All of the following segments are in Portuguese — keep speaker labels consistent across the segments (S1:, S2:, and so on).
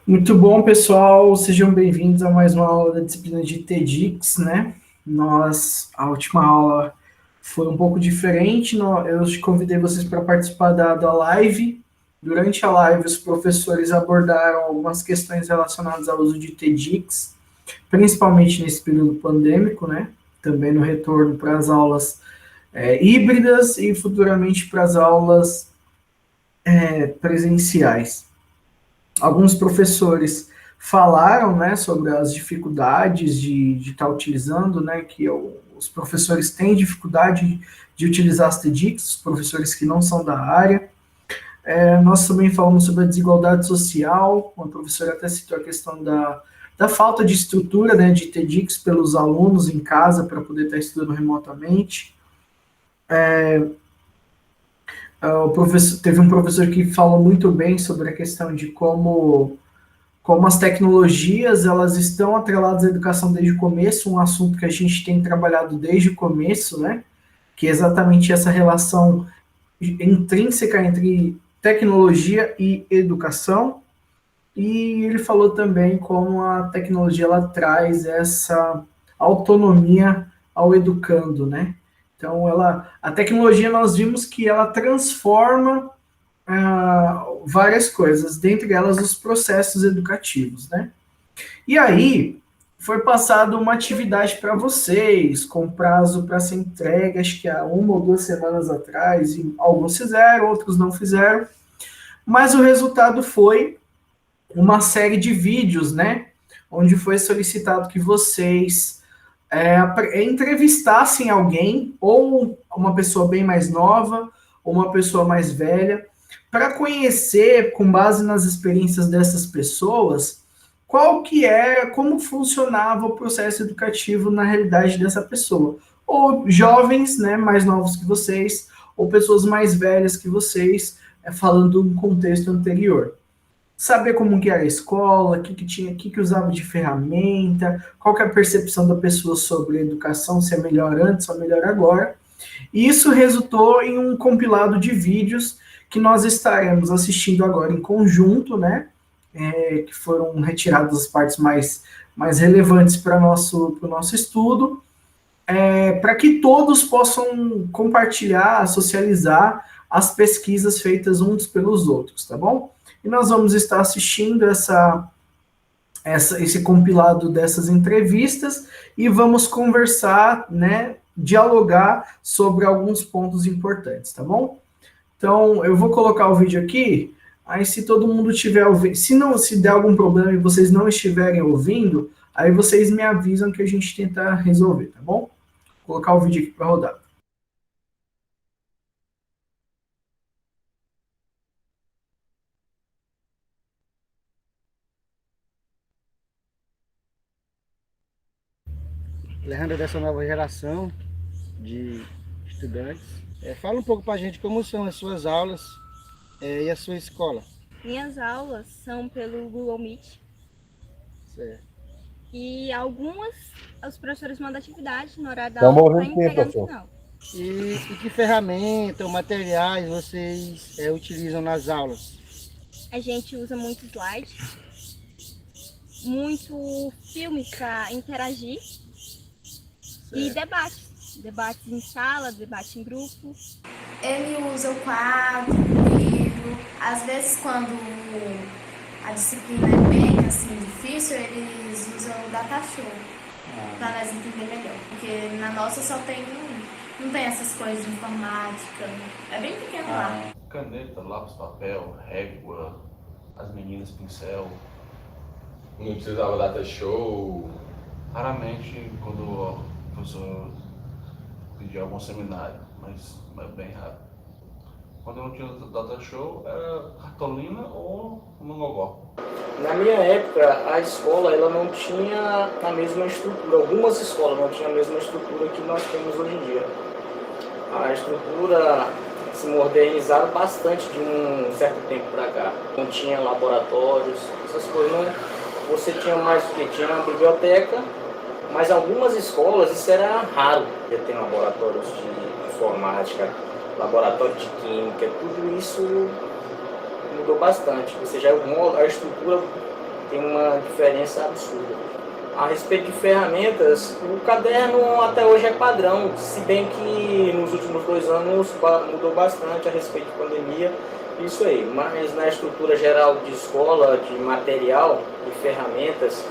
S1: Muito bom, pessoal. Sejam bem-vindos a mais uma aula da disciplina de TEDx, né? A última aula foi um pouco diferente. Eu convidei vocês para participar da live. Durante a live, os professores abordaram algumas questões relacionadas ao uso de TEDx, principalmente nesse período pandêmico, né? Também no retorno para as aulas híbridas e futuramente para as aulas presenciais. Alguns professores falaram, né, sobre as dificuldades de estar utilizando, né, os professores têm dificuldade de utilizar as TEDx, os professores que não são da área. Nós também falamos sobre a desigualdade social, uma professora até citou a questão da falta de estrutura, né, de TEDx pelos alunos em casa para poder estar estudando remotamente. Teve um professor que falou muito bem sobre a questão de como as tecnologias elas estão atreladas à educação desde o começo, um assunto que a gente tem trabalhado desde o começo, né? Que é exatamente essa relação intrínseca entre tecnologia e educação. E ele falou também como a tecnologia ela traz essa autonomia ao educando, né? Então, a tecnologia nós vimos que ela transforma várias coisas, dentre elas os processos educativos, né? E aí, foi passado uma atividade para vocês, com prazo para ser entregue, acho que há 1 ou 2 semanas atrás, e alguns fizeram, outros não fizeram, mas o resultado foi uma série de vídeos, né? Onde foi solicitado que vocês entrevistassem alguém, ou uma pessoa bem mais nova, ou uma pessoa mais velha, para conhecer, com base nas experiências dessas pessoas, como funcionava o processo educativo na realidade dessa pessoa. Ou jovens, né, mais novos que vocês, ou pessoas mais velhas que vocês, falando de um contexto anterior. Saber como que era a escola, o que usava de ferramenta, qual que é a percepção da pessoa sobre a educação, se é melhor antes ou melhor agora. E isso resultou em um compilado de vídeos que nós estaremos assistindo agora em conjunto, né? Que foram retiradas as partes mais relevantes para o nosso estudo, para que todos possam compartilhar, socializar as pesquisas feitas uns pelos outros, tá bom? E nós vamos estar assistindo esse compilado dessas entrevistas e vamos conversar, né, dialogar sobre alguns pontos importantes, tá bom? Então, eu vou colocar o vídeo aqui, aí se todo mundo estiver ouvindo, se der algum problema e vocês não estiverem ouvindo, aí vocês me avisam que a gente tenta resolver, tá bom? Vou colocar o vídeo aqui para rodar.
S2: Leandro, é dessa nova geração de estudantes. Fala um pouco para a gente como são as suas aulas e a sua escola.
S3: Minhas aulas são pelo Google Meet.
S2: Certo.
S3: E algumas os professores mandam atividade no horário da aula para entregar no final.
S2: E que ferramenta ou materiais vocês utilizam nas aulas?
S3: A gente usa muito slide, muito filme para interagir. Certo. E debates. Debates em sala, debate em grupo.
S4: Ele usa o quadro, o livro. Às vezes, quando a disciplina é bem assim, difícil, eles usam o datashow para nós entender melhor. Porque na nossa só tem não tem essas coisas de informática. É bem pequeno lá.
S5: Caneta, lápis, papel, régua, as meninas, pincel.
S6: Não precisava data show.
S5: Raramente quando o professor pedia algum seminário, mas é bem raro. Quando eu não tinha data show, era cartolina ou mongogó.
S7: Na minha época, a escola ela não tinha a mesma estrutura. Algumas escolas não tinham a mesma estrutura que nós temos hoje em dia. A estrutura se modernizaram bastante de um certo tempo para cá. Não tinha laboratórios, essas coisas. Não. Você tinha mais o que? Tinha uma biblioteca, mas algumas escolas isso era raro. Ter laboratórios de informática, laboratório de química, tudo isso mudou bastante. Ou seja, a estrutura tem uma diferença absurda. A respeito de ferramentas, o caderno até hoje é padrão, se bem que nos últimos 2 anos mudou bastante a respeito de pandemia, isso aí. Mas na estrutura geral de escola, de material e ferramentas,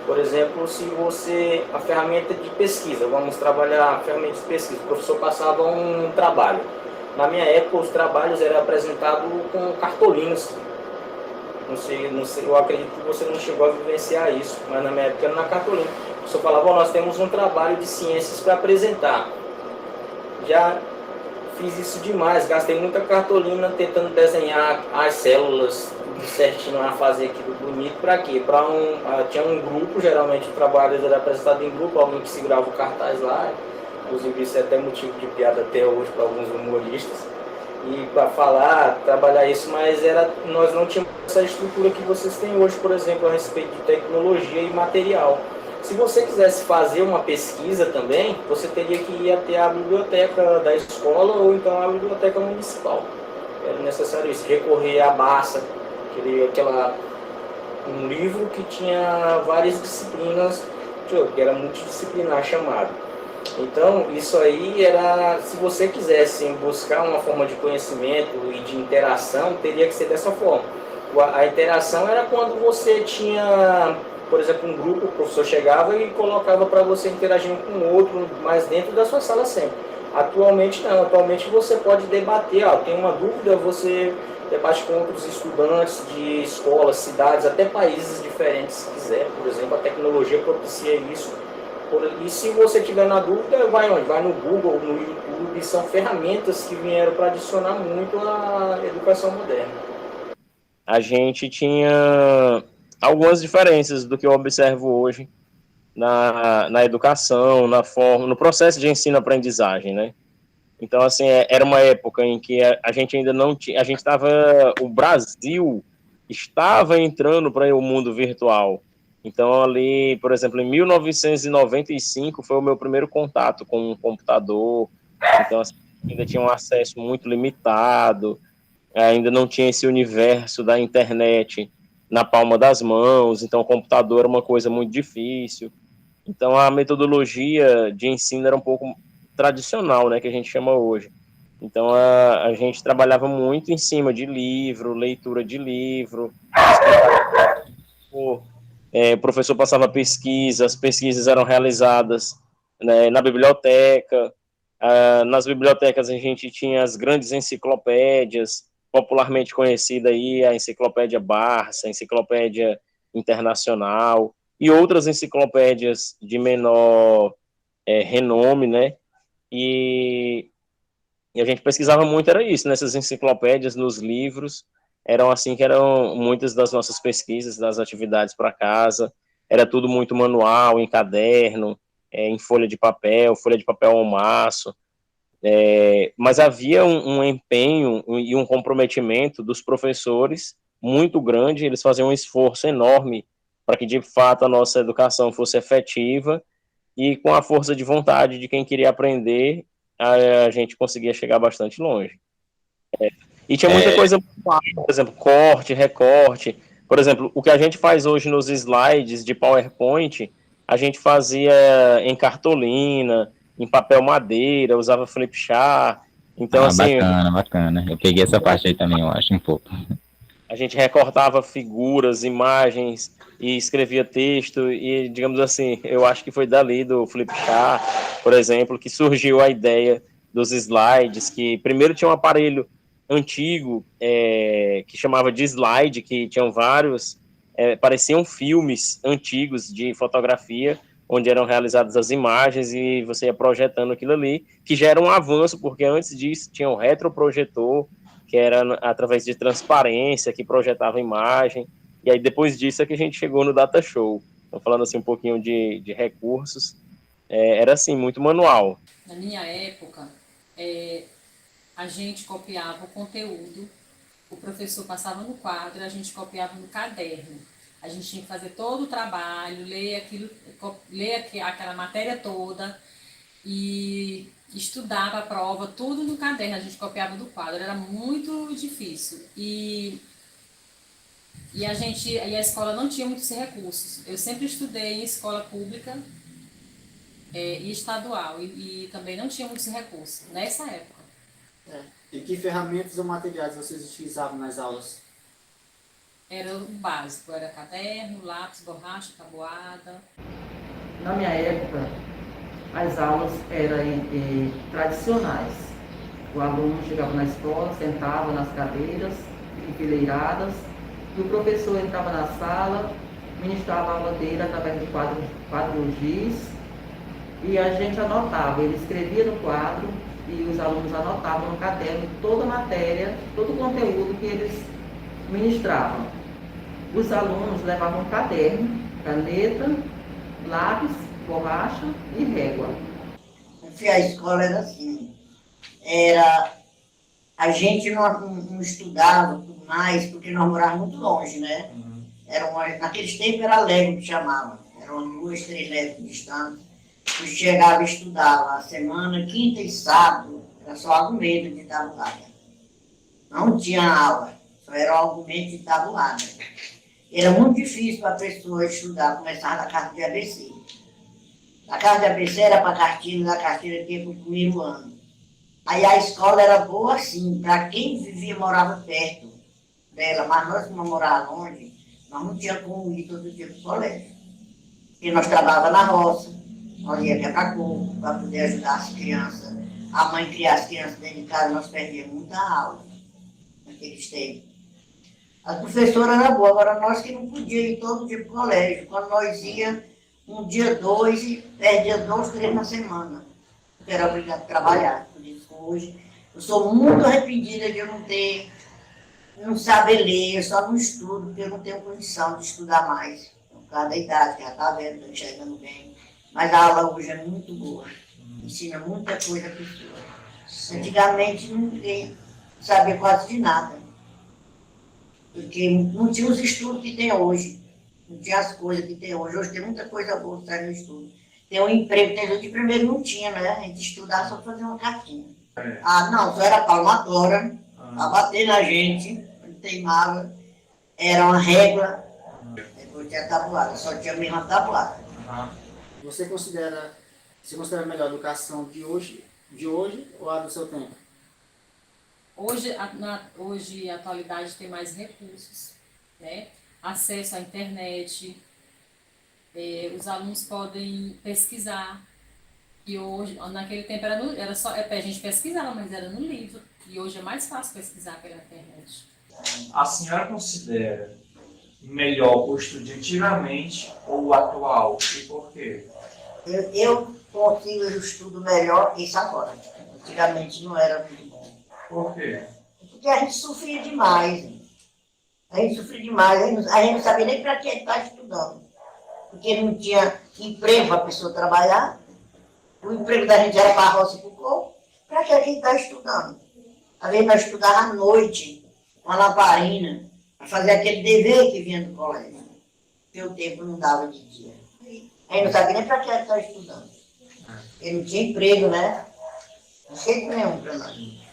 S7: por exemplo, se você, a ferramenta de pesquisa, vamos trabalhar ferramentas de pesquisa, o professor passava um trabalho. Na minha época, os trabalhos eram apresentados com cartolinas. Não sei, eu acredito que você não chegou a vivenciar isso, mas na minha época era na cartolina. O professor falava, nós temos um trabalho de ciências para apresentar. Já fiz isso demais, gastei muita cartolina tentando desenhar as células tudo certinho, a fazer aquilo bonito. Para quê? Tinha um grupo, geralmente o trabalho era apresentado em grupo, alguém que segurava o cartaz lá, inclusive isso é até motivo de piada até hoje para alguns humoristas. E para falar, trabalhar isso, mas nós não tínhamos essa estrutura que vocês têm hoje, por exemplo, a respeito de tecnologia e material. Se você quisesse fazer uma pesquisa também, você teria que ir até a biblioteca da escola ou então a biblioteca municipal. Era necessário isso, recorrer à Barça, um livro que tinha várias disciplinas, que era multidisciplinar chamado. Então, isso aí era, se você quisesse buscar uma forma de conhecimento e de interação, teria que ser dessa forma. A interação era quando você tinha, por exemplo, um grupo, o professor chegava e colocava para você interagir um com o outro, mas dentro da sua sala sempre. Atualmente não, atualmente você pode debater, tem uma dúvida, você debate com outros estudantes de escolas, cidades, até países diferentes, se quiser. Por exemplo, a tecnologia propicia isso. E se você tiver na dúvida, vai onde? Vai no Google, no YouTube, são ferramentas que vieram para adicionar muito a educação moderna.
S8: A gente tinha algumas diferenças do que eu observo hoje na educação, na forma, no processo de ensino-aprendizagem, né? Então, assim, era uma época em que a gente ainda não tinha, o Brasil estava entrando para o mundo virtual. Então, ali, por exemplo, em 1995 foi o meu primeiro contato com um computador. Então, assim, ainda tinha um acesso muito limitado, ainda não tinha esse universo da internet na palma das mãos. Então, o computador era uma coisa muito difícil. Então, a metodologia de ensino era um pouco tradicional, né, que a gente chama hoje. Então, a gente trabalhava muito em cima de livro, leitura de livro, o professor passava pesquisa, as pesquisas eram realizadas, né, na biblioteca. Nas bibliotecas a gente tinha as grandes enciclopédias, popularmente conhecida aí, a Enciclopédia Barça, a Enciclopédia Internacional, e outras enciclopédias de menor renome, né? E a gente pesquisava muito, era isso, nessas enciclopédias, nos livros, eram assim que eram muitas das nossas pesquisas, das atividades para casa, era tudo muito manual, em caderno, em folha de papel ao maço, mas havia um empenho e um comprometimento dos professores muito grande, eles faziam um esforço enorme para que, de fato, a nossa educação fosse efetiva, e com a força de vontade de quem queria aprender, a gente conseguia chegar bastante longe. E tinha muita coisa, por exemplo, corte, recorte. Por exemplo, o que a gente faz hoje nos slides de PowerPoint, a gente fazia em cartolina, em papel madeira, usava flipchart. Então, assim,
S9: bacana. Eu peguei essa parte aí também, eu acho, um pouco.
S8: a gente recortava figuras, imagens e escrevia texto e, digamos assim, eu acho que foi dali do Flipchart, por exemplo, que surgiu a ideia dos slides, que primeiro tinha um aparelho antigo que chamava de slide, que tinham vários, pareciam filmes antigos de fotografia, onde eram realizadas as imagens e você ia projetando aquilo ali, que já era um avanço, porque antes disso tinha o retroprojetor, que era através de transparência, que projetava a imagem, e aí depois disso é que a gente chegou no Data Show. Então, falando assim um pouquinho de recursos, era assim, muito manual.
S10: Na minha época, a gente copiava o conteúdo, o professor passava no quadro, a gente copiava no caderno. A gente tinha que fazer todo o trabalho, ler aquela matéria toda e estudava a prova, tudo no caderno, a gente copiava do quadro, era muito difícil. E E a escola não tinha muitos recursos. Eu sempre estudei em escola pública e estadual, e também não tinha muitos recursos nessa época.
S11: E que ferramentas ou materiais vocês utilizavam nas aulas?
S10: Era o básico, era caderno, lápis, borracha, tabuada.
S12: Na minha época, as aulas eram tradicionais. O aluno chegava na escola, sentava nas cadeiras enfileiradas, e o professor entrava na sala, ministrava a aula dele através de quadro giz, e a gente anotava. Ele escrevia no quadro e os alunos anotavam no caderno toda a matéria, todo o conteúdo que eles ministravam. Os alunos levavam um caderno, caneta, lápis, borracha e régua.
S13: A escola era assim, a gente não estudava tudo mais, porque nós morávamos muito longe, né? Naqueles tempos era légua que chamava, eram 2, 3 léguas distantes. Eu chegava e estudava a semana, quinta e sábado, era só argumento de tabulada. Não tinha aula, só era argumento de tabulada. Era muito difícil para a pessoa estudar, começar da carta de ABC. A carta de ABC era para a cartilha, da cartilha tinha para o primeiro ano. Aí a escola era boa assim, para quem vivia, morava perto dela, mas nós que não morávamos longe, nós não tínhamos como ir todo dia para o colégio. Porque nós trabalhávamos na roça, nós ia quebrar coco para poder ajudar as crianças. A mãe criar as crianças dentro de casa, nós perdíamos muita aula naqueles tempos. A professora era boa, agora nós que não podíamos ir todo dia para o colégio. Quando nós íamos, um dia, 2, e perdia 2, 3 na semana. Porque era obrigado a trabalhar. Por isso, hoje, eu sou muito arrependida de eu não saber ler, eu só não estudo, porque eu não tenho condição de estudar mais. Por causa da idade, que já está vendo, estou enxergando bem. Mas a aula hoje é muito boa. Ensina muita coisa para pessoa. Antigamente ninguém sabia quase de nada. Porque não tinha os estudos que tem hoje. Não tinha as coisas que tem hoje. Hoje tem muita coisa boa que sai no estudo. Tem um emprego, tem de primeiro não tinha, né? A gente estudava só para fazer uma cartinha. Não, só era palmatória, para bater na gente, teimava. Era uma régua, depois tinha tabuada, só tinha a mesma tabuada.
S11: Você considera melhor a educação de hoje ou a do seu tempo?
S10: Hoje, a atualidade tem mais recursos, né? Acesso à internet, os alunos podem pesquisar. E hoje, naquele tempo era só a gente pesquisava, mas era no livro. E hoje é mais fácil pesquisar pela internet.
S14: A senhora considera melhor o estudo de antigamente ou o atual? E por quê?
S13: Eu consigo o estudo melhor isso agora. Antigamente não era muito bom.
S14: Por quê?
S13: Porque a gente sofria demais. A gente não sabia nem para que estar estudando. Porque não tinha emprego para a pessoa trabalhar. O emprego da gente era para a roça e para o coco. Para que a gente está estudando? Às vezes nós estudávamos à noite, com a lamparina, para fazer aquele dever que vinha do colégio. Porque o tempo não dava de dia. A gente não sabia nem para que estar estudando. Porque não tinha emprego, né? Não sei nenhum para nós.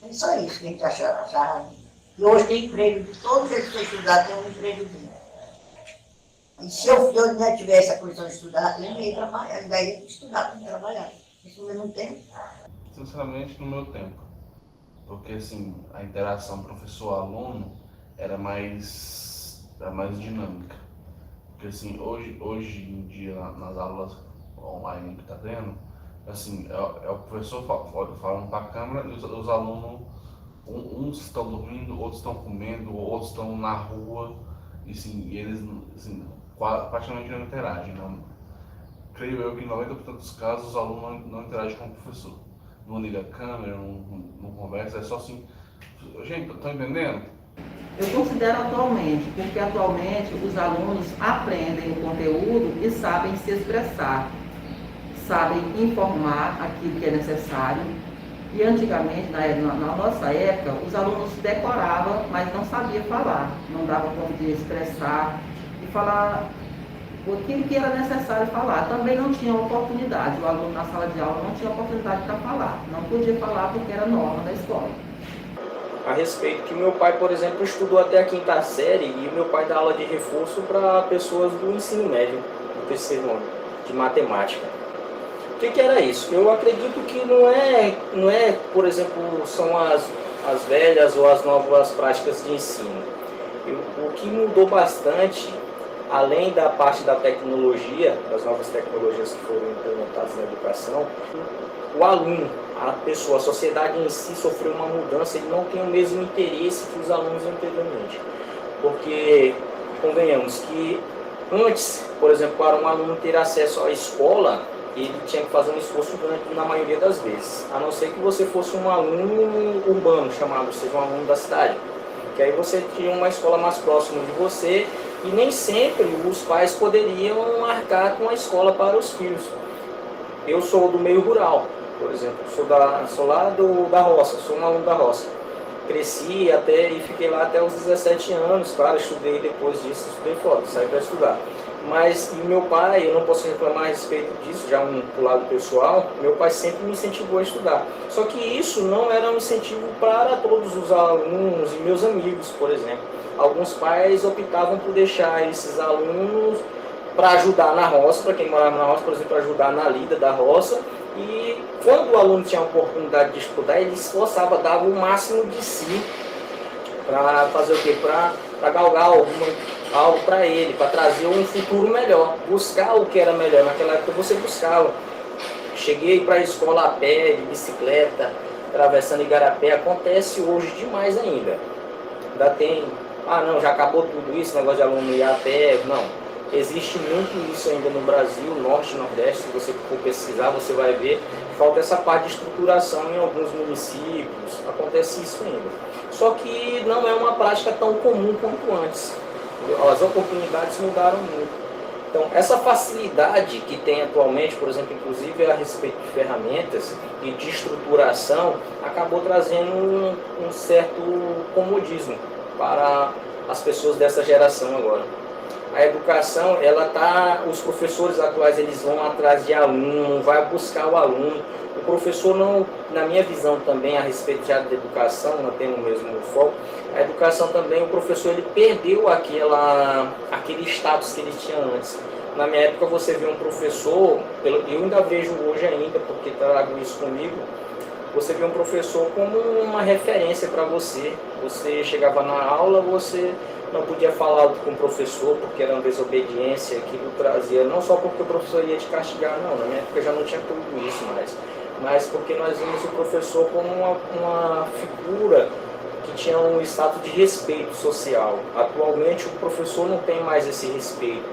S13: É só isso que a gente achava. E hoje tem emprego, de todos eles que estudar tem um empregozinho. E se eu não tivesse a condição de estudar, eu não ia trabalhar, ainda ia estudar para trabalhar. Isso eu não tenho.
S5: Sinceramente, no meu tempo. Porque assim, a interação professor-aluno era mais dinâmica. Porque assim, hoje em dia, nas aulas online que está tendo, assim, é o professor falando para a câmera e os alunos, uns estão dormindo, outros estão comendo, outros estão na rua, e assim, eles assim, praticamente não interagem. Não. Creio eu que em 90% dos casos os alunos não interagem com o professor. Não liga a câmera, não conversa, é só assim. Gente, estão entendendo?
S12: Eu considero atualmente, porque atualmente os alunos aprendem o conteúdo e sabem se expressar, sabem informar aquilo que é necessário. E antigamente, na nossa época, os alunos decoravam, mas não sabiam falar, não dava conta de expressar e falar aquilo que era necessário falar. Também não tinha oportunidade, o aluno na sala de aula não tinha oportunidade para falar, não podia falar porque era norma da escola.
S7: a respeito que meu pai, por exemplo, estudou até a 5ª série e meu pai dá aula de reforço para pessoas do ensino médio, do terceiro ano, de matemática. O que era isso? Eu acredito que não é, por exemplo, são as velhas ou as novas práticas de ensino. O que mudou bastante, além da parte da tecnologia, das novas tecnologias que foram implementadas na educação, o aluno, a pessoa, a sociedade em si sofreu uma mudança, ele não tem o mesmo interesse que os alunos anteriormente. Porque, convenhamos que antes, por exemplo, para um aluno ter acesso à escola, ele tinha que fazer um esforço grande na maioria das vezes, a não ser que você fosse um aluno urbano, chamado, seja um aluno da cidade, que aí você tinha uma escola mais próxima de você e nem sempre os pais poderiam marcar com a escola para os filhos. Eu sou do meio rural, por exemplo, sou lá da roça, sou um aluno da roça. Cresci e fiquei lá até os 17 anos, claro, estudei depois disso, estudei fora, saí para estudar. Mas e meu pai, eu não posso reclamar a respeito disso, já pro lado pessoal, meu pai sempre me incentivou a estudar. Só que isso não era um incentivo para todos os alunos e meus amigos, por exemplo. Alguns pais optavam por deixar esses alunos para ajudar na roça, para quem morava na roça, por exemplo, ajudar na lida da roça. E quando o aluno tinha a oportunidade de estudar, ele esforçava, dava o máximo de si para fazer o quê? Para galgar algo para ele, para trazer um futuro melhor, buscar o que era melhor. Naquela época você buscava. Cheguei para a escola a pé, de bicicleta, atravessando Igarapé, acontece hoje demais ainda. Ainda tem, não, já acabou tudo isso, negócio de aluno ir a pé, não. Existe muito isso ainda no Brasil, norte e nordeste, se você for pesquisar, você vai ver, falta essa parte de estruturação em alguns municípios, acontece isso ainda. Só que não é uma prática tão comum quanto antes. As oportunidades mudaram muito. Então, essa facilidade que tem atualmente, por exemplo, inclusive a respeito de ferramentas e de estruturação, acabou trazendo um certo comodismo para as pessoas dessa geração agora. A educação, os professores atuais, eles vão atrás de aluno, vai buscar o aluno. O professor não, na minha visão também, a respeito já da educação, não tem o mesmo foco, a educação também, o professor, ele perdeu aquele status que ele tinha antes. Na minha época, você vê um professor, eu ainda vejo hoje ainda, porque trago isso comigo, você vê um professor como uma referência para você. Você chegava na aula, você não podia falar com o professor porque era uma desobediência, aquilo trazia, não só porque o professor ia te castigar, não, na minha época já não tinha tudo isso mais, mas porque nós vimos o professor como uma figura que tinha um status de respeito social. Atualmente o professor não tem mais esse respeito,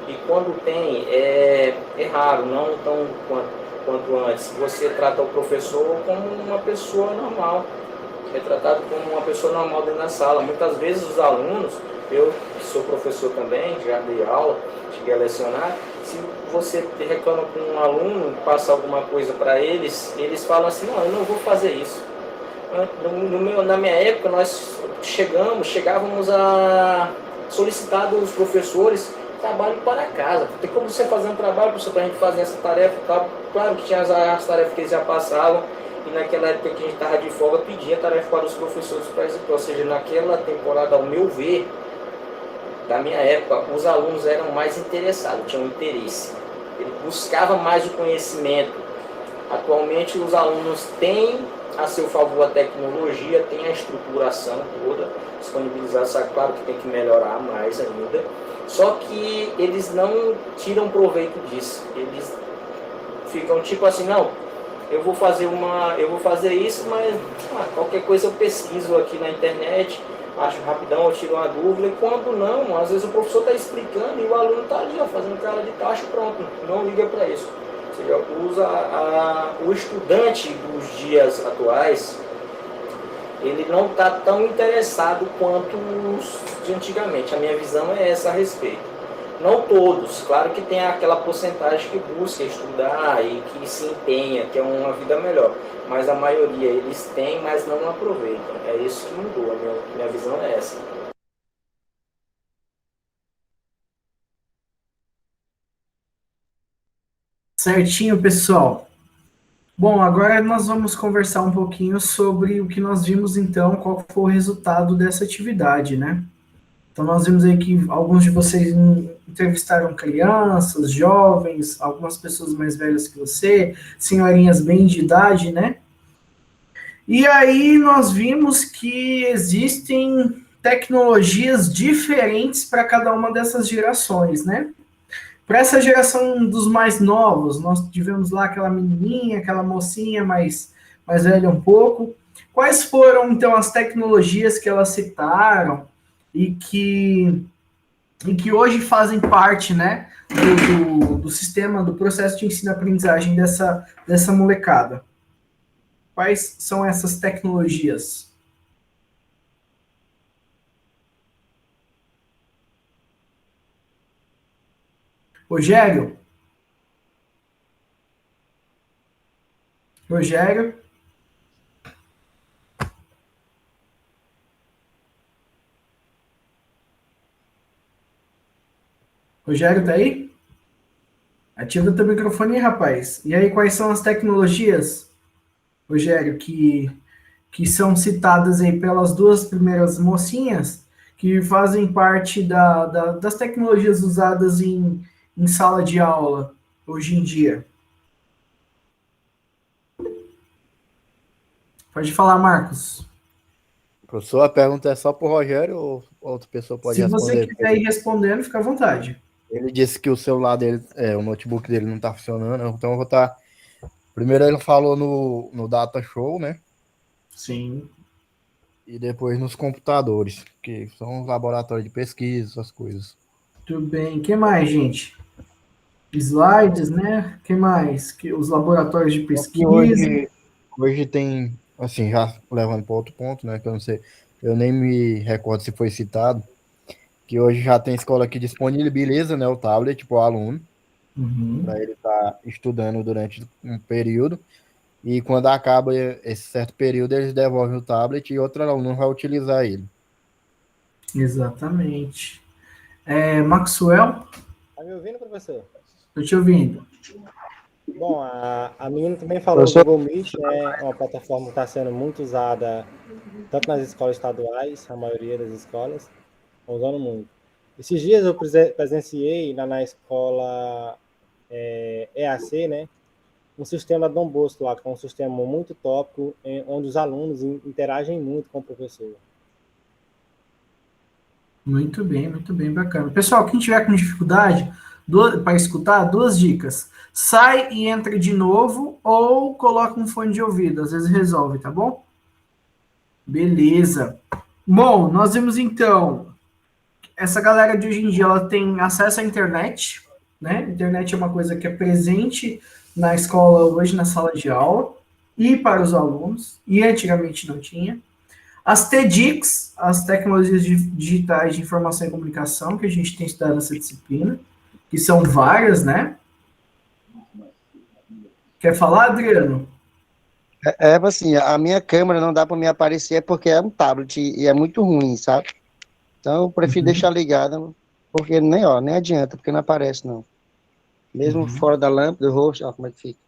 S7: e quando tem, é raro, não tão quanto antes. Você trata o professor como uma pessoa normal, é tratado como uma pessoa normal dentro da sala. Muitas vezes os alunos, eu que sou professor também, já dei aula, cheguei a lecionar, se você reclama com um aluno, passa alguma coisa para eles, eles falam assim, não, eu não vou fazer isso. Na minha época, nós chegávamos a solicitar dos professores trabalho para casa. Tem como você fazer um trabalho, professor, para a gente fazer essa tarefa e tal? Claro que tinha as tarefas que eles já passavam, e naquela época que a gente estava de folga, pedia tarefa para os professores para executar. Ou seja, naquela temporada, ao meu ver, da minha época, os alunos eram mais interessados, tinham interesse. Ele buscava mais o conhecimento. Atualmente, os alunos têm a seu favor a tecnologia, tem a estruturação toda disponibilizada, sabe? Claro que tem que melhorar mais ainda. Só que eles não tiram proveito disso. Eles ficam tipo assim, não, eu vou fazer isso, mas qualquer coisa eu pesquiso aqui na internet, acho rapidão, eu tiro uma dúvida, e quando não, às vezes o professor está explicando e o aluno está ali, fazendo cara de tacho, pronto, não liga para isso. Ou seja, o estudante dos dias atuais, ele não está tão interessado quanto os de antigamente. A minha visão é essa a respeito. Não todos, claro que tem aquela porcentagem que busca estudar e que se empenha, que é uma vida melhor. Mas a maioria, eles têm, mas não aproveitam. É isso que mudou, a minha visão é essa.
S1: Certinho, pessoal. Bom, agora nós vamos conversar um pouquinho sobre o que nós vimos então, qual foi o resultado dessa atividade, né? Então nós vimos aí que alguns de vocês entrevistaram crianças, jovens, algumas pessoas mais velhas que você, senhorinhas bem de idade, né? E aí nós vimos que existem tecnologias diferentes para cada uma dessas gerações, né? Para essa geração dos mais novos, nós tivemos lá aquela menininha, aquela mocinha mais velha um pouco. Quais foram, então, as tecnologias que elas citaram e que hoje fazem parte, né, do sistema, do processo de ensino-aprendizagem dessa molecada? Quais são essas tecnologias? Rogério? Rogério? Rogério, tá aí? Ativa teu microfone aí, rapaz. E aí, quais são as tecnologias, Rogério, que são citadas aí pelas duas primeiras mocinhas, que fazem parte das tecnologias usadas em sala de aula hoje em dia? Pode falar, Marcos.
S15: Professor, a pergunta é só para o Rogério ou outra pessoa pode responder?
S1: Se você quiser ir respondendo, fica à vontade.
S15: Ele disse que o celular dele, o notebook dele não está funcionando, então eu vou estar... Primeiro ele falou no Data Show, né?
S1: Sim.
S15: E depois nos computadores, que são os laboratórios de pesquisa, essas coisas.
S1: Tudo bem. O que mais, gente? Slides, né? O que mais? Os laboratórios de pesquisa.
S15: Hoje tem, assim, já levando para outro ponto, né? Que eu não sei, eu nem me recordo se foi citado, que hoje já tem escola que disponibiliza, né, o tablet para o aluno, para ele estar estudando durante um período, e quando acaba esse certo período, eles devolvem o tablet e outro aluno vai utilizar ele.
S1: Exatamente. Maxwell?
S16: Tá me ouvindo, professor?
S1: Estou te ouvindo.
S16: Bom, a menina também falou do Google Meet, né? Uma plataforma que está sendo muito usada tanto nas escolas estaduais, a maioria das escolas estão usando muito. Esses dias eu presenciei na escola EAC, né? Um sistema da Dom Bosco lá, que é um sistema muito tópico, onde os alunos interagem muito com o professor.
S1: Muito bem, bacana. Pessoal, quem tiver com dificuldade para escutar, duas dicas. Sai e entra de novo ou coloca um fone de ouvido, às vezes resolve, tá bom? Beleza. Bom, nós vimos então, essa galera de hoje em dia, ela tem acesso à internet, né? A internet é uma coisa que é presente na escola hoje, na sala de aula, e para os alunos, e antigamente não tinha. As TDICs, as tecnologias digitais de informação e comunicação, que a gente tem estudado nessa disciplina, que são várias, né? Quer falar, Adriano?
S17: Assim, a minha câmera não dá para me aparecer porque é um tablet e é muito ruim, sabe? Então eu prefiro deixar ligada, porque nem adianta, porque não aparece, não. Mesmo fora da lâmpada, do rosto, ó como é que fica.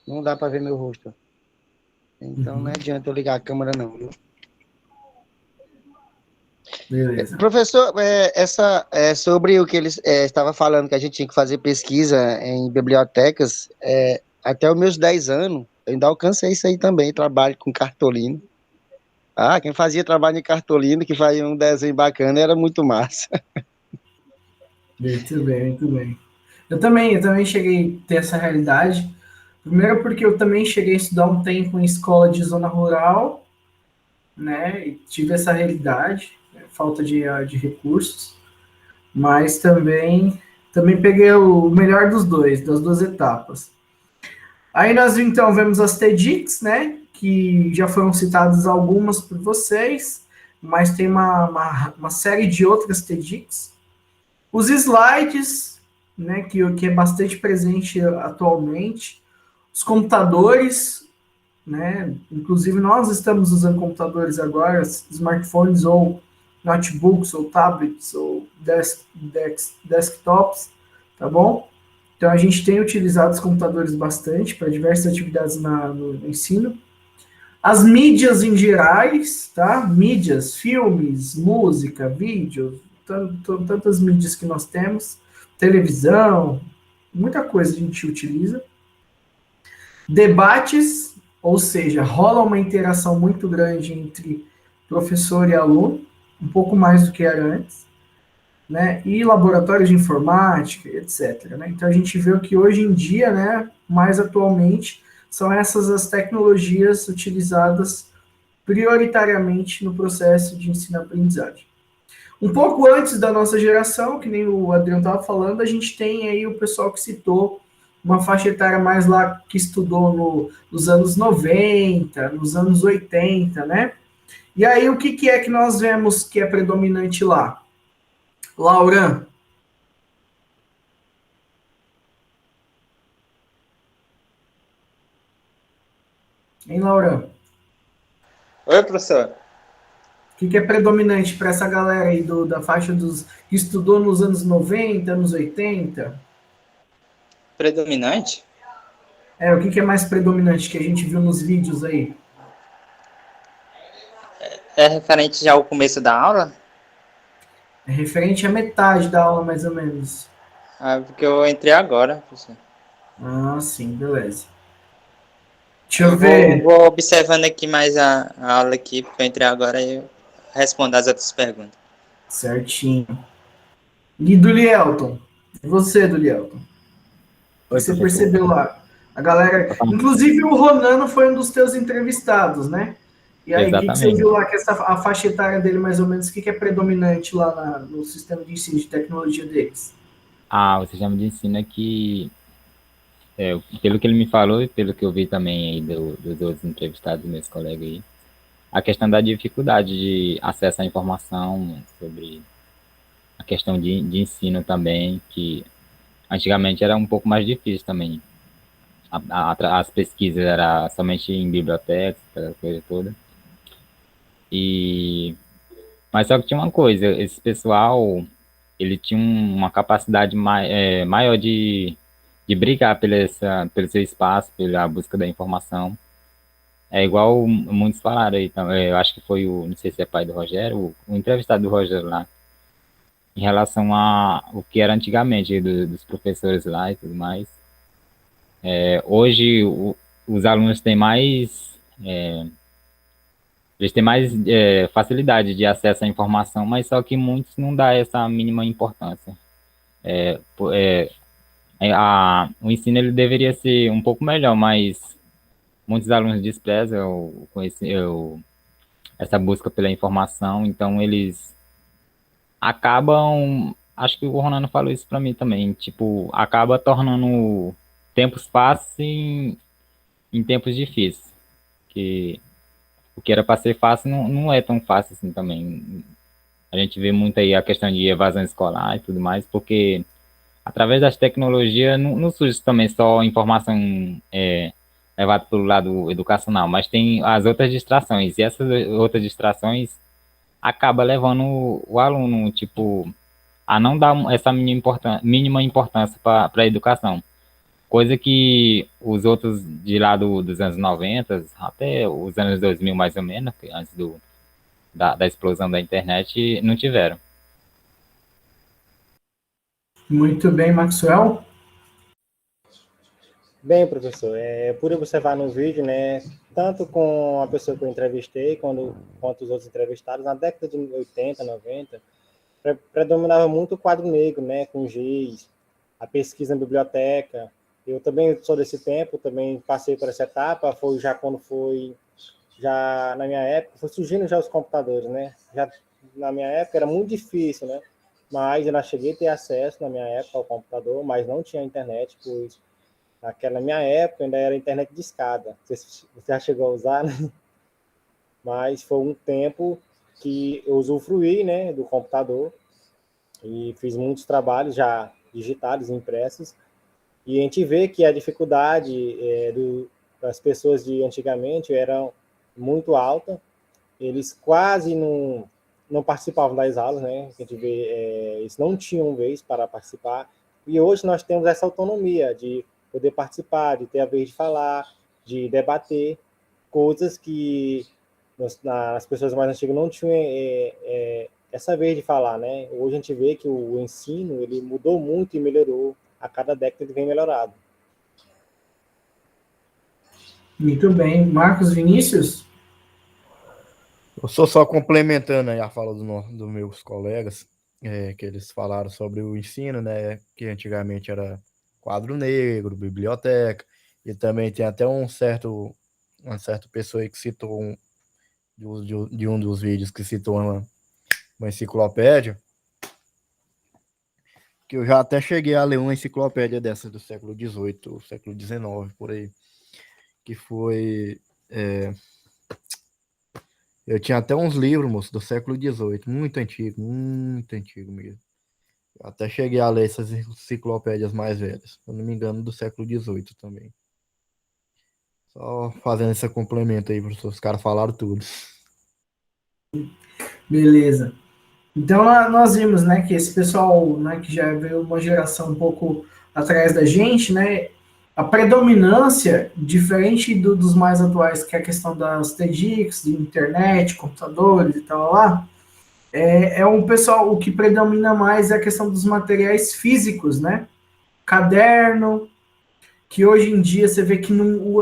S17: Não dá para ver meu rosto. Então não adianta eu ligar a câmera, não. Viu?
S1: Beleza.
S17: Professor, sobre o que ele estava falando, que a gente tinha que fazer pesquisa em bibliotecas, até os meus 10 anos, eu ainda alcancei isso aí também, trabalho com cartolina. Quem fazia trabalho em cartolina, que fazia um desenho bacana, era muito massa.
S1: Muito bem. Eu também cheguei a ter essa realidade. Primeiro porque eu também cheguei a estudar um tempo em escola de zona rural, né, e tive essa realidade, falta de recursos, mas também peguei o melhor dos dois, das duas etapas. Aí nós, então, vemos as TDICs, né, que já foram citadas algumas por vocês, mas tem uma série de outras TDICs. Os slides, né, que é bastante presente atualmente. Os computadores, né, inclusive nós estamos usando computadores agora, smartphones ou notebooks ou tablets ou desktops, tá bom? Então, a gente tem utilizado os computadores bastante para diversas atividades no ensino. As mídias em gerais, tá? Mídias, filmes, música, vídeo, tantas mídias que nós temos, televisão, muita coisa a gente utiliza. Debates, ou seja, rola uma interação muito grande entre professor e aluno, um pouco mais do que era antes, né? E laboratórios de informática, etc. Né? Então a gente vê que hoje em dia, né, mais atualmente, são essas as tecnologias utilizadas prioritariamente no processo de ensino-aprendizagem. Um pouco antes da nossa geração, que nem o Adriano estava falando, a gente tem aí o pessoal que citou uma faixa etária mais lá que estudou nos anos 90, nos anos 80, né? E aí o que é que nós vemos que é predominante lá? Lauran. Hein, Lauran?
S9: Oi, professor.
S1: O que é predominante para essa galera aí da faixa que estudou nos anos 90, anos 80?
S9: Predominante?
S1: O que é mais predominante que a gente viu nos vídeos aí?
S9: É referente já ao começo da aula?
S1: É referente à metade da aula, mais ou menos.
S9: Ah, porque eu entrei agora, professor.
S1: Ah, sim, beleza. Deixa eu ver.
S9: Vou observando aqui mais a aula aqui, porque eu entrei agora e eu respondo as outras perguntas.
S1: Certinho. E do Lielton? E você, do Lielton? O que você percebeu lá? A galera. Inclusive o Ronano foi um dos teus entrevistados, né? E aí, o que você viu lá, que a faixa etária dele, mais ou menos, o que é predominante lá no sistema de ensino de tecnologia deles?
S9: O sistema de ensino é que, pelo que ele me falou e pelo que eu vi também aí dos outros entrevistados, meus colegas aí, a questão da dificuldade de acesso à informação sobre a questão de ensino também, que antigamente era um pouco mais difícil também. As pesquisas eram somente em bibliotecas, aquela coisa toda. Mas só que tinha uma coisa, esse pessoal, ele tinha uma capacidade maior de brigar pelo seu espaço, pela busca da informação. É igual muitos falaram aí, eu acho que foi não sei se é pai do Rogério, o entrevistado do Rogério lá, em relação a o que era antigamente, dos professores lá e tudo mais. Hoje, os alunos têm mais... eles têm mais facilidade de acesso à informação, mas só que muitos não dão essa mínima importância. O ensino ele deveria ser um pouco melhor, mas muitos alunos desprezam essa busca pela informação, então eles acabam, acho que o Ronano falou isso para mim também, tipo, acaba tornando tempos fáceis em tempos difíceis, que o que era para ser fácil não é tão fácil assim também. A gente vê muito aí a questão de evasão escolar e tudo mais, porque através das tecnologias não surge também só informação levada pelo lado educacional, mas tem as outras distrações, e essas outras distrações acaba levando o aluno, tipo, a não dar essa mínima importância para a educação. Coisa que os outros de lá dos anos 90, até os anos 2000 mais ou menos, antes da explosão da internet, não tiveram.
S1: Muito bem, Maxwell.
S16: Bem, professor, por observar nos vídeos, né, tanto com a pessoa que eu entrevistei, quanto os outros entrevistados, na década de 80, 90, predominava muito o quadro negro, né, com giz, a pesquisa na biblioteca. Eu também sou desse tempo, também passei por essa etapa, foi já quando foi, já na minha época, foi surgindo já os computadores, né, já na minha época era muito difícil, né, mas eu não cheguei a ter acesso na minha época ao computador, mas não tinha internet, pois na minha época ainda era internet de escada. Não sei se você já chegou a usar, né? Mas foi um tempo que eu usufruí, né, do computador e fiz muitos trabalhos já digitados, impressos. E a gente vê que a dificuldade das pessoas de antigamente era muito alta. Eles quase não participavam das aulas, né? A gente vê, eles não tinham vez para participar. E hoje nós temos essa autonomia de poder participar, de ter a vez de falar, de debater coisas que as pessoas mais antigas não tinham essa vez de falar, né? Hoje a gente vê que o ensino ele mudou muito e melhorou. A cada década ele vem melhorado.
S1: Muito bem. Marcos Vinícius?
S15: Eu só complementando aí a fala dos meus colegas, que eles falaram sobre o ensino, né? Que antigamente era quadro negro, biblioteca, e também tem até uma certa pessoa aí que citou de um dos vídeos que citou uma enciclopédia, que eu já até cheguei a ler uma enciclopédia dessa do século XVIII, século XIX, por aí, que foi... eu tinha até uns livros, moço, do século XVIII, muito antigo mesmo. Eu até cheguei a ler essas enciclopédias mais velhas, se eu não me engano, do século XVIII também. Só fazendo esse complemento aí, professor, os caras falaram tudo.
S1: Beleza. Então, nós vimos, né, que esse pessoal, né, que já veio uma geração um pouco atrás da gente, né, a predominância, diferente dos mais atuais, que é a questão das TEDx, de internet, computadores e tal lá, é um pessoal, o que predomina mais é a questão dos materiais físicos, né, caderno, que hoje em dia você vê que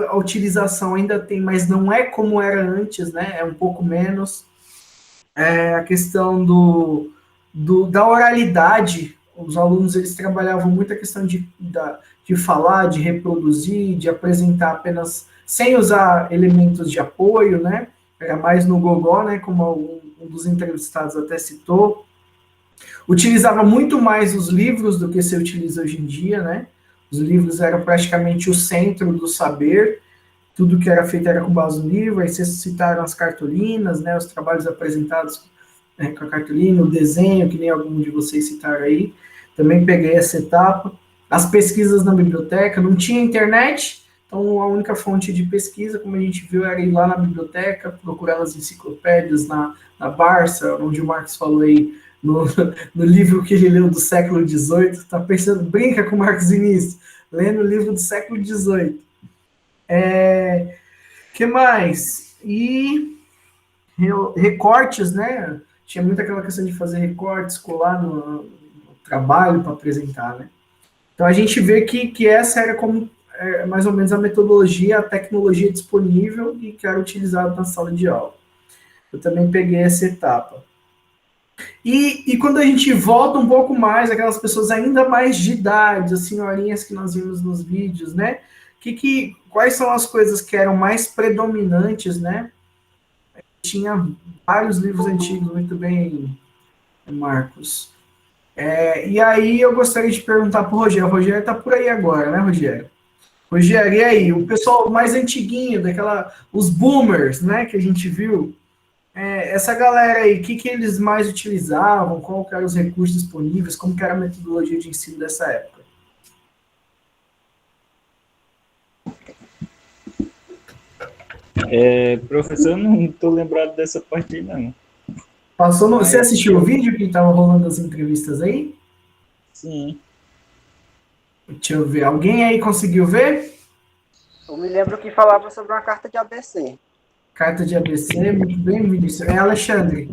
S1: a utilização ainda tem, mas não é como era antes, né, é um pouco menos. A questão da oralidade, os alunos eles trabalhavam muito a questão de falar, de reproduzir, de apresentar apenas sem usar elementos de apoio, né? Era mais no gogó, né? Como um dos entrevistados até citou. Utilizava muito mais os livros do que se utiliza hoje em dia, né? Os livros eram praticamente o centro do saber. Tudo que era feito era com base no livro, aí vocês citaram as cartolinas, né, os trabalhos apresentados com a cartolina, o desenho, que nem algum de vocês citaram aí, também peguei essa etapa. As pesquisas na biblioteca, não tinha internet, então a única fonte de pesquisa, como a gente viu, era ir lá na biblioteca, procurar as enciclopédias na Barça, onde o Marcos falou aí, no livro que ele leu do século XVIII, tá pensando, brinca com o Marcos Vinícius, lendo o livro do século XVIII. Que mais? E recortes, né? Tinha muito aquela questão de fazer recortes, colar no trabalho para apresentar, né? Então a gente vê que essa era como mais ou menos a metodologia, a tecnologia disponível e que era utilizada na sala de aula. Eu também peguei essa etapa. E quando a gente volta um pouco mais, aquelas pessoas ainda mais de idade, as senhorinhas que nós vimos nos vídeos, né? Quais são as coisas que eram mais predominantes, né? Tinha vários livros antigos, muito bem, Marcos. E aí eu gostaria de perguntar para o Rogério. O Rogério está por aí agora, né, Rogério? Rogério, e aí? O pessoal mais antiguinho, os boomers, né, que a gente viu, essa galera aí, o que eles mais utilizavam? Qual eram os recursos disponíveis? Como que era a metodologia de ensino dessa época?
S9: Professor, eu não estou lembrado dessa parte, não.
S1: Você assistiu o vídeo que estava rolando as entrevistas aí?
S9: Sim.
S1: Deixa eu ver. Alguém aí conseguiu ver?
S18: Eu me lembro que falava sobre uma carta de ABC.
S1: Carta de ABC, muito bem, Vinícius. Alexandre.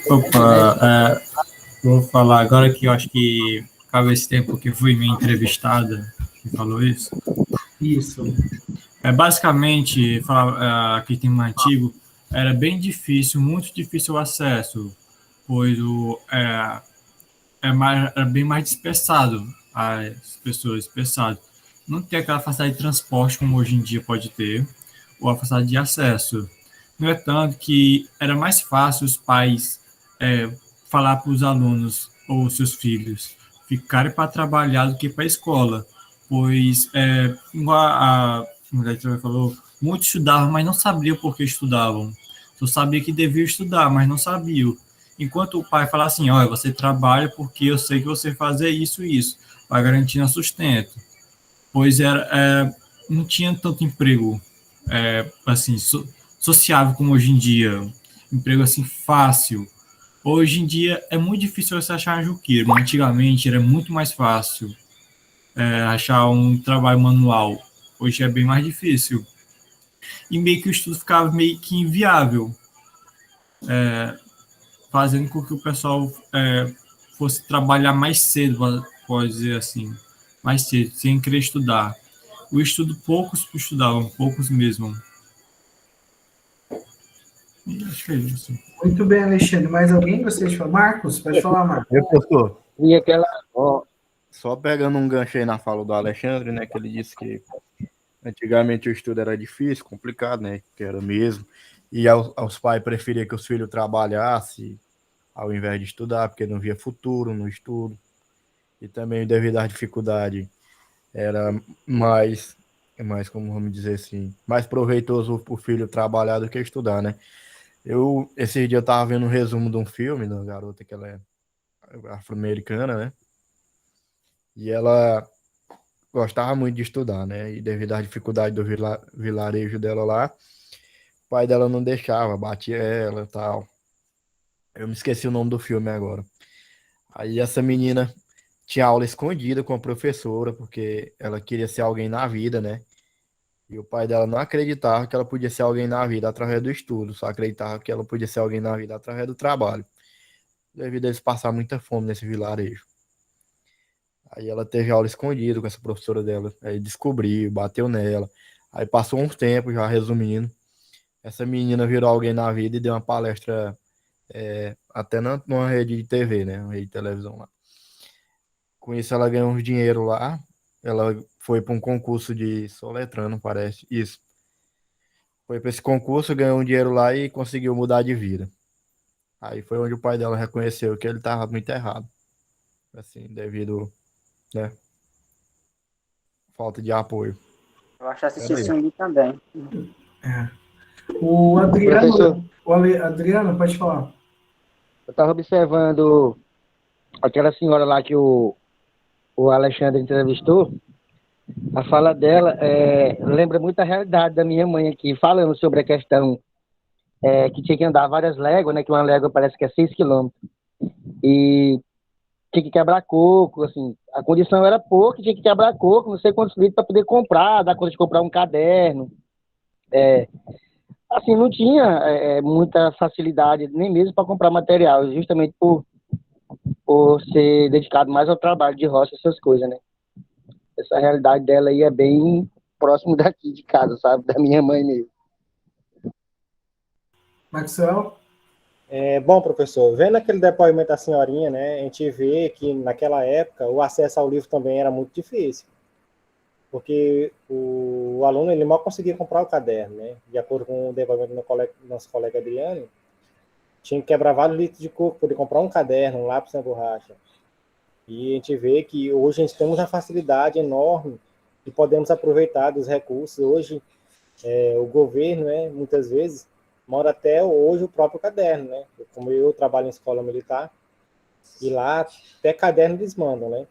S19: Opa, vou falar agora que eu acho que cabe esse tempo que fui minha entrevistada que falou isso.
S1: Isso.
S19: Basicamente, aqui tem um antigo, era bem difícil, muito difícil o acesso, pois era bem mais dispersado, as pessoas dispersadas. Não tem aquela facilidade de transporte como hoje em dia pode ter, ou a facilidade de acesso. No entanto, que era mais fácil os pais falar para os alunos ou seus filhos ficarem para trabalhar do que para a escola, pois, igual a mulher que falou, muitos estudavam, mas não sabiam por que estudavam. Só sabia que deviam estudar, mas não sabiam. Enquanto o pai falava assim, olha, você trabalha porque eu sei que você fazer isso e isso, vai garantir sustento. Pois não tinha tanto emprego assim, sociável como hoje em dia. Emprego assim fácil. Hoje em dia é muito difícil você achar um juqueiro, mas antigamente era muito mais fácil achar um trabalho manual. Hoje é bem mais difícil. E meio que o estudo ficava meio que inviável, fazendo com que o pessoal fosse trabalhar mais cedo, pode dizer assim, mais cedo, sem querer estudar. O estudo, poucos estudavam, poucos mesmo. E acho que é isso.
S1: Muito bem, Alexandre. Mais alguém gostaria de falar? Marcos, pode falar, Marcos.
S15: Professor,
S17: E aquela.
S15: só pegando um gancho aí na fala do Alexandre, né, que ele disse que antigamente o estudo era difícil, complicado, né, que era mesmo, e aos pais preferiam que os filhos trabalhassem ao invés de estudar, porque não via futuro no estudo, e também devido à dificuldade era mais, como vamos dizer assim, mais proveitoso o filho trabalhar do que estudar, né. Esse dia eu tava vendo um resumo de um filme da garota que ela é afro-americana, né, e ela gostava muito de estudar, né, e devido à dificuldade do vilarejo dela lá, o pai dela não deixava, batia ela e tal. Eu me esqueci o nome do filme agora. Aí essa menina tinha aula escondida com a professora, porque ela queria ser alguém na vida, né? E o pai dela não acreditava que ela podia ser alguém na vida através do estudo, só acreditava que ela podia ser alguém na vida através do trabalho, devido a eles passar muita fome nesse vilarejo. Aí ela teve aula escondida com essa professora dela, aí descobriu, bateu nela. Aí passou uns tempos, já resumindo, essa menina virou alguém na vida e deu uma palestra até numa rede de TV, né? Uma rede de televisão lá. Com isso ela ganhou uns dinheiro lá. Ela foi para um concurso de soletrando, parece. Isso. Foi para esse concurso, ganhou um dinheiro lá e conseguiu mudar de vida. Aí foi onde o pai dela reconheceu que ele estava muito errado. Assim, devido, né? Falta de apoio.
S18: Eu acho que assisti esse filme também.
S1: O Adriano,
S17: Professor.
S1: Adriano, pode falar.
S17: Eu estava observando aquela senhora lá que o Alexandre entrevistou. A fala dela lembra muito a realidade da minha mãe aqui, falando sobre a questão que tinha que andar várias léguas, né? Que uma légua parece que é 6 quilômetros. E tinha que quebrar coco, assim. A condição era pouca, tinha que quebrar coco, não sei quantos litros para poder comprar, dar conta de comprar um caderno. Assim, não tinha muita facilidade, nem mesmo para comprar material, justamente por ser dedicado mais ao trabalho de roça, essas coisas, né? Essa realidade dela aí é bem próximo daqui de casa, sabe? Da minha mãe mesmo.
S1: Maxwell?
S16: Bom, professor, vendo aquele depoimento da senhorinha, né, a gente vê que naquela época o acesso ao livro também era muito difícil, porque o aluno ele mal conseguia comprar o caderno, né? De acordo com o depoimento do nosso colega Adriano, tinha que quebrar vários litros de coco para poder comprar um caderno, um lápis na borracha. E a gente vê que hoje a gente temos uma facilidade enorme e podemos aproveitar dos recursos. Hoje, o governo, né, muitas vezes, mora até hoje o próprio caderno, né? Como eu trabalho em escola militar, e lá até caderno eles mandam, né?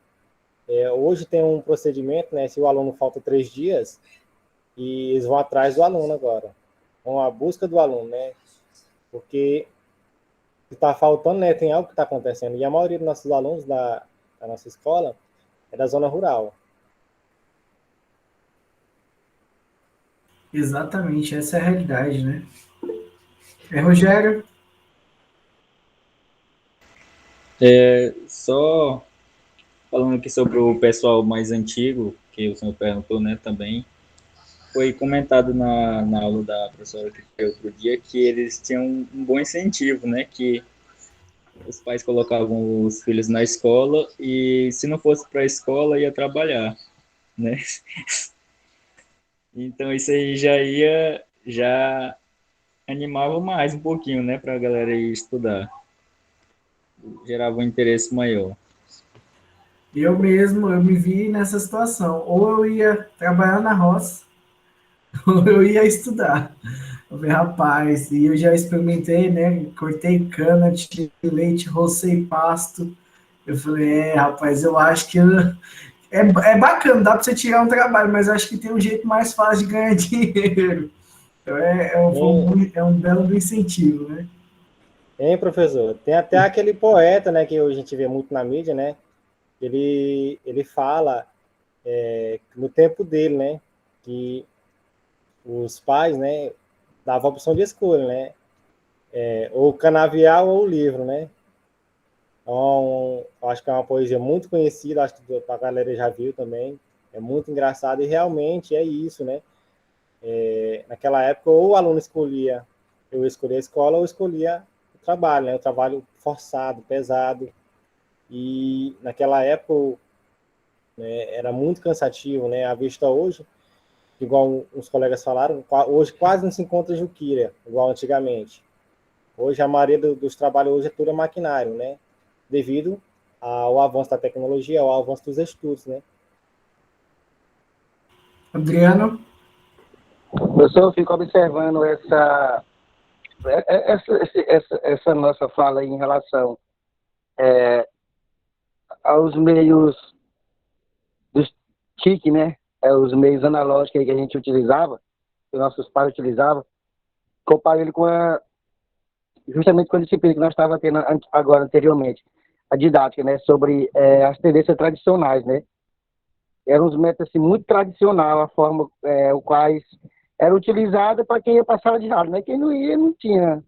S16: Hoje tem um procedimento, né? Se o aluno falta 3 dias, e eles vão atrás do aluno agora. Vão à busca do aluno, né? Porque se está faltando, né? Tem algo que está acontecendo. E a maioria dos nossos alunos da nossa escola é da zona rural.
S1: Exatamente, essa é a realidade, né? Rogério?
S9: Só falando aqui sobre o pessoal mais antigo, que o senhor perguntou, né, também, foi comentado na aula da professora que foi outro dia que eles tinham um bom incentivo, né, que os pais colocavam os filhos na escola e se não fosse para a escola ia trabalhar, né? Então isso aí já animava mais um pouquinho, né, para a galera ir estudar. Gerava um interesse maior.
S1: Eu me vi nessa situação. Ou eu ia trabalhar na roça, ou eu ia estudar. Eu falei, rapaz, e eu já experimentei, né? Cortei cana, tirei leite, rocei pasto. Eu falei, rapaz, eu acho que é bacana, dá para você tirar um trabalho, mas acho que tem um jeito mais fácil de ganhar dinheiro. Então é um belo do incentivo, né?
S16: Hein, professor? Tem até aquele poeta, né, que hoje a gente vê muito na mídia, né? Ele fala no tempo dele, né, que os pais, né, davam a opção de escolha, né? Ou canavial ou o livro, né? Então, acho que é uma poesia muito conhecida, acho que a galera já viu também. É muito engraçado e realmente é isso, né? Naquela época, ou o aluno eu escolhia a escola ou escolhia o trabalho, né? O trabalho forçado, pesado. E naquela época, né, era muito cansativo, né? À vista hoje, igual os colegas falaram, hoje quase não se encontra juquira, igual antigamente. Hoje a maioria dos trabalhos hoje é tudo maquinário, né? Devido ao avanço da tecnologia, ao avanço dos estudos, né?
S1: Adriano?
S17: Professor, eu fico observando essa nossa fala aí em relação aos meios dos TIC, né? Os meios analógicos aí que a gente utilizava, que nossos pais utilizavam, comparo ele justamente com a disciplina que nós estávamos tendo agora anteriormente, a didática, né? Sobre as tendências tradicionais, né? Eram uns métodos assim, muito tradicional, a forma o quais era utilizada para quem ia passar de aula, né? Quem não ia, não tinha.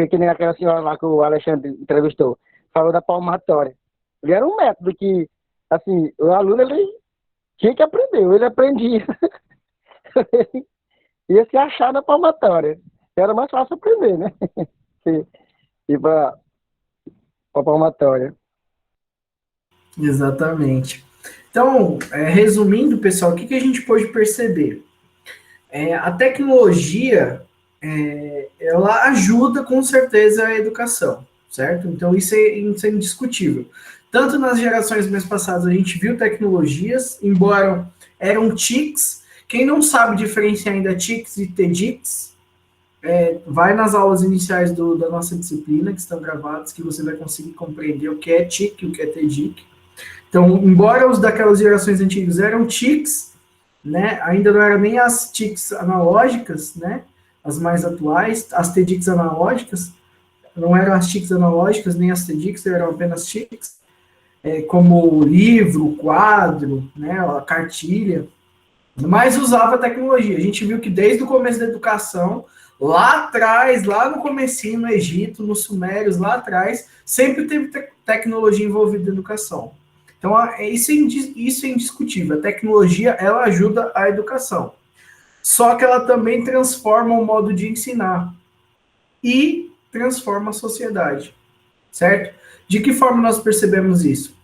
S17: Que nem aquela senhora lá que o Alexandre entrevistou, falou da palmatória. Ele era um método que, assim, o aluno ele tinha que aprender, ele aprendia. Ia se achar na palmatória. Era mais fácil aprender, né? Ir para a palmatória.
S1: Exatamente. Então, resumindo, pessoal, o que a gente pode perceber? A tecnologia, ela ajuda com certeza a educação, certo? Então, isso é indiscutível. Tanto nas gerações mais passadas a gente viu tecnologias, embora eram TICs. Quem não sabe diferenciar ainda TICs e TEDx, vai nas aulas iniciais da nossa disciplina, que estão gravadas, que você vai conseguir compreender o que é TIC e o que é TEDx. Então, embora os daquelas gerações antigas eram TICs, né, ainda não eram nem as TICs analógicas, né, as mais atuais, as TEDx analógicas, não eram as TICs analógicas, nem as TEDx, eram apenas TICs, como livro, quadro, né, a cartilha, mas usava a tecnologia. A gente viu que desde o começo da educação, lá atrás, lá no comecinho, no Egito, nos Sumérios, lá atrás, sempre teve tecnologia envolvida na educação. Então, isso é indiscutível. A tecnologia, ela ajuda a educação. Só que ela também transforma o modo de ensinar e transforma a sociedade, certo? De que forma nós percebemos isso?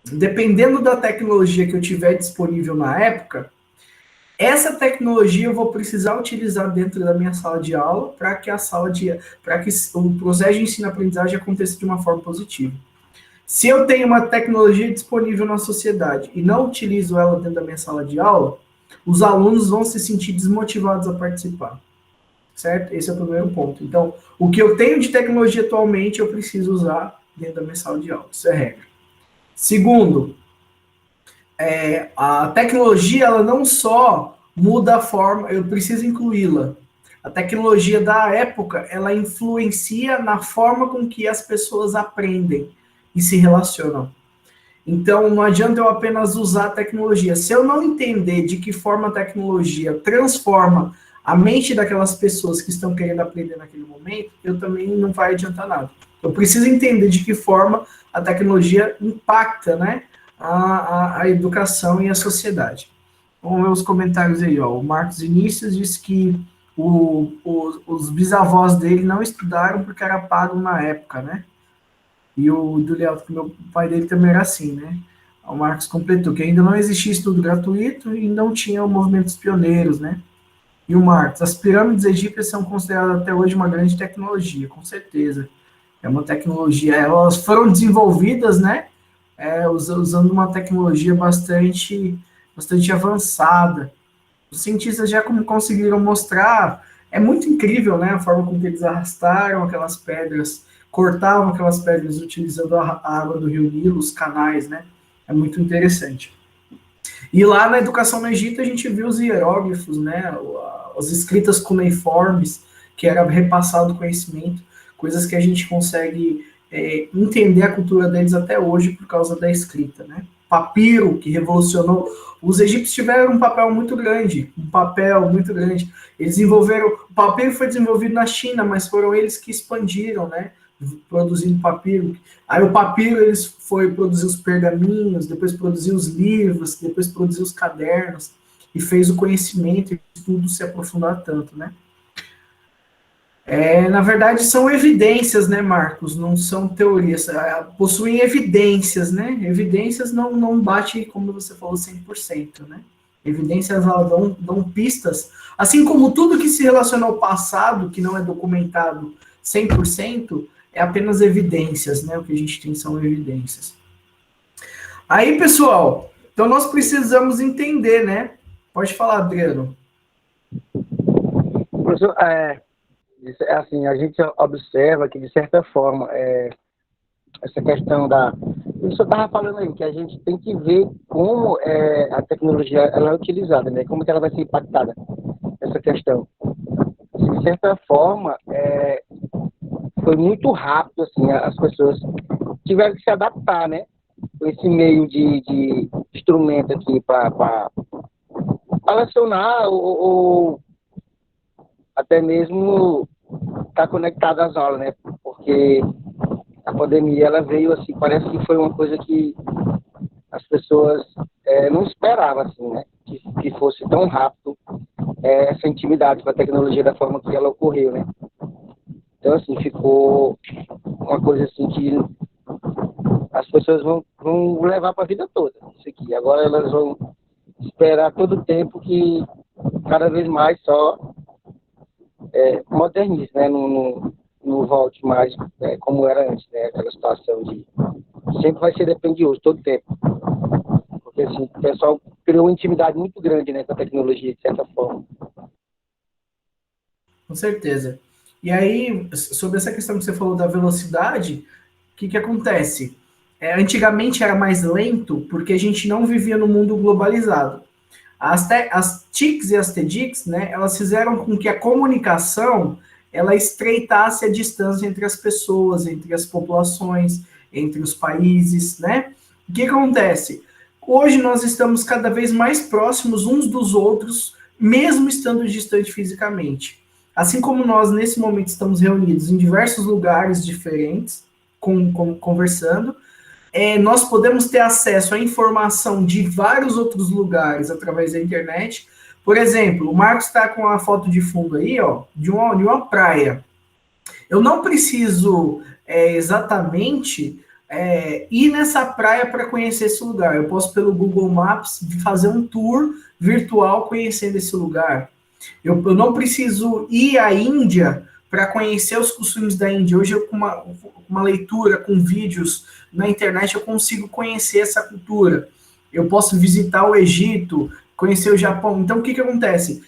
S1: Dependendo da tecnologia que eu tiver disponível na época, essa tecnologia eu vou precisar utilizar dentro da minha sala de aula para que o processo de ensino-aprendizagem aconteça de uma forma positiva. Se eu tenho uma tecnologia disponível na sociedade e não utilizo ela dentro da minha sala de aula, os alunos vão se sentir desmotivados a participar, certo? Esse é o primeiro ponto. Então, o que eu tenho de tecnologia atualmente, eu preciso usar dentro da minha sala de aula. Isso é regra. Segundo, a tecnologia, ela não só muda a forma, eu preciso incluí-la. A tecnologia da época, ela influencia na forma com que as pessoas aprendem e se relacionam. Então, não adianta eu apenas usar a tecnologia. Se eu não entender de que forma a tecnologia transforma a mente daquelas pessoas que estão querendo aprender naquele momento, eu também não vai adiantar nada. Eu preciso entender de que forma a tecnologia impacta, né, a educação e a sociedade. Vamos ver os comentários aí, ó. O Marcos Inícios disse que os bisavós dele não estudaram porque era pago na época, né? E o do Léo, que o pai dele também era assim, né? O Marcos completou que ainda não existia estudo gratuito e não tinha o movimento dos pioneiros, né? E o Marcos, as pirâmides egípcias são consideradas até hoje uma grande tecnologia, com certeza. É uma tecnologia, elas foram desenvolvidas, né? Usando uma tecnologia bastante avançada. Os cientistas já conseguiram mostrar, é muito incrível, né? A forma como eles arrastaram aquelas pedras, cortavam aquelas pedras utilizando a água do rio Nilo, os canais, né? É muito interessante. E lá na educação no Egito a gente viu os hieróglifos, né? As escritas cuneiformes, que era repassado o conhecimento. coisas que a gente consegue entender a cultura deles até hoje por causa da escrita, né? Papiro, que revolucionou. Os egípcios tiveram um papel muito grande, Eles desenvolveram. O papiro foi desenvolvido na China, mas foram eles que expandiram, né? Produzindo papiro. Aí o papiro eles foi produzir os pergaminhos, depois produzir os livros, depois produzir os cadernos e fez o conhecimento e tudo se aprofundar tanto, né? Na verdade, são evidências, né, Marcos? Não são teorias. Possuem evidências, né? Evidências não bate, como você falou, 100%, né? Evidências elas dão pistas. Assim como tudo que se relaciona ao passado, que não é documentado 100%, é apenas evidências, né? O que a gente tem são evidências. Aí, pessoal, então nós precisamos entender, né? Pode falar, Adriano.
S17: Professor, assim, a gente observa que, de certa forma, essa questão da... O senhor estava falando aí, que a gente tem que ver como a tecnologia ela é utilizada, né? Como que ela vai ser impactada, essa questão. Assim, de certa forma, foi muito rápido, assim, as pessoas tiveram que se adaptar, né? Com esse meio de instrumento aqui para lecionar ou até mesmo estar conectado às aulas, né? Porque a pandemia, ela veio assim, parece que foi uma coisa que as pessoas não esperavam, assim, né? Que fosse tão rápido essa intimidade com a tecnologia da forma que ela ocorreu, né? Então, assim, ficou uma coisa assim que as pessoas vão levar para a vida toda, isso aqui. Agora elas vão esperar todo o tempo que cada vez mais só modernize, né? Não volte mais como era antes, né? Aquela situação de sempre vai ser dependioso, todo tempo. Porque assim, o pessoal criou uma intimidade muito grande, né, com a tecnologia, de certa forma.
S1: Com certeza. E aí, sobre essa questão que você falou da velocidade, o que acontece? Antigamente era mais lento porque a gente não vivia no mundo globalizado. As TICs e as TEDx, né, elas fizeram com que a comunicação ela estreitasse a distância entre as pessoas, entre as populações, entre os países, né? O que acontece? Hoje nós estamos cada vez mais próximos uns dos outros, mesmo estando distantes fisicamente. Assim como nós, nesse momento, estamos reunidos em diversos lugares diferentes, conversando, nós podemos ter acesso à informação de vários outros lugares através da internet. Por exemplo, o Marcos está com a foto de fundo aí, ó, de uma praia. Eu não preciso exatamente ir nessa praia para conhecer esse lugar. Eu posso, pelo Google Maps, fazer um tour virtual conhecendo esse lugar. Eu não preciso ir à Índia para conhecer os costumes da Índia. Hoje, com uma leitura, com vídeos na internet, eu consigo conhecer essa cultura. Eu posso visitar o Egito, conhecer o Japão. Então, o que acontece?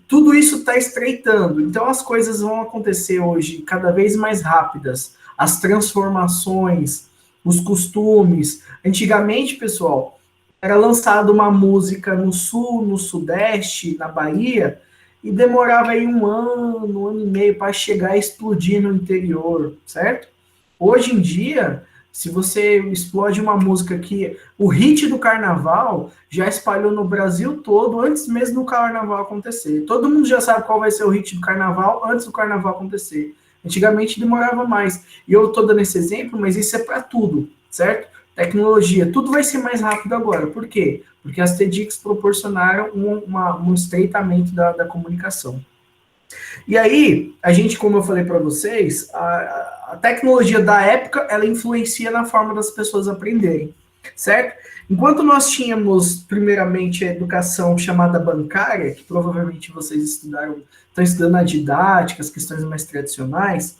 S1: Tudo isso está estreitando. Então, as coisas vão acontecer hoje cada vez mais rápidas. As transformações, os costumes. Antigamente, pessoal, era lançada uma música no sul, no sudeste, na Bahia, e demorava aí um ano e meio para chegar a explodir no interior, certo? Hoje em dia, se você explode uma música que o hit do carnaval já espalhou no Brasil todo antes mesmo do carnaval acontecer. Todo mundo já sabe qual vai ser o hit do carnaval antes do carnaval acontecer. Antigamente demorava mais. E eu estou dando esse exemplo, mas isso é para tudo, certo? Tecnologia, tudo vai ser mais rápido agora. Por quê? Porque as TEDx proporcionaram um estreitamento da comunicação. E aí, a gente, como eu falei para vocês, a tecnologia da época, ela influencia na forma das pessoas aprenderem, certo? Enquanto nós tínhamos, primeiramente, a educação chamada bancária, que provavelmente vocês estão estudando a didática, as questões mais tradicionais,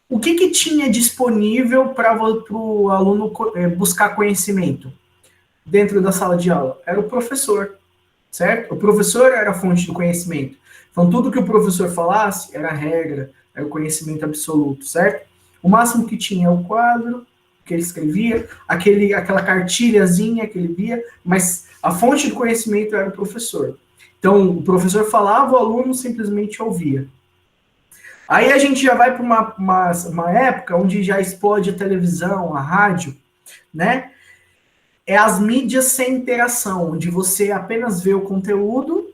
S1: o que tinha disponível para o aluno buscar conhecimento dentro da sala de aula? Era o professor, certo? O professor era a fonte do conhecimento. Então, tudo que o professor falasse era a regra, era o conhecimento absoluto, certo? O máximo que tinha é o quadro que ele escrevia, aquela cartilhazinha que ele via, mas a fonte do conhecimento era o professor. Então, o professor falava, o aluno simplesmente ouvia. Aí a gente já vai para uma época onde já explode a televisão, a rádio, né? É as mídias sem interação, onde você apenas vê o conteúdo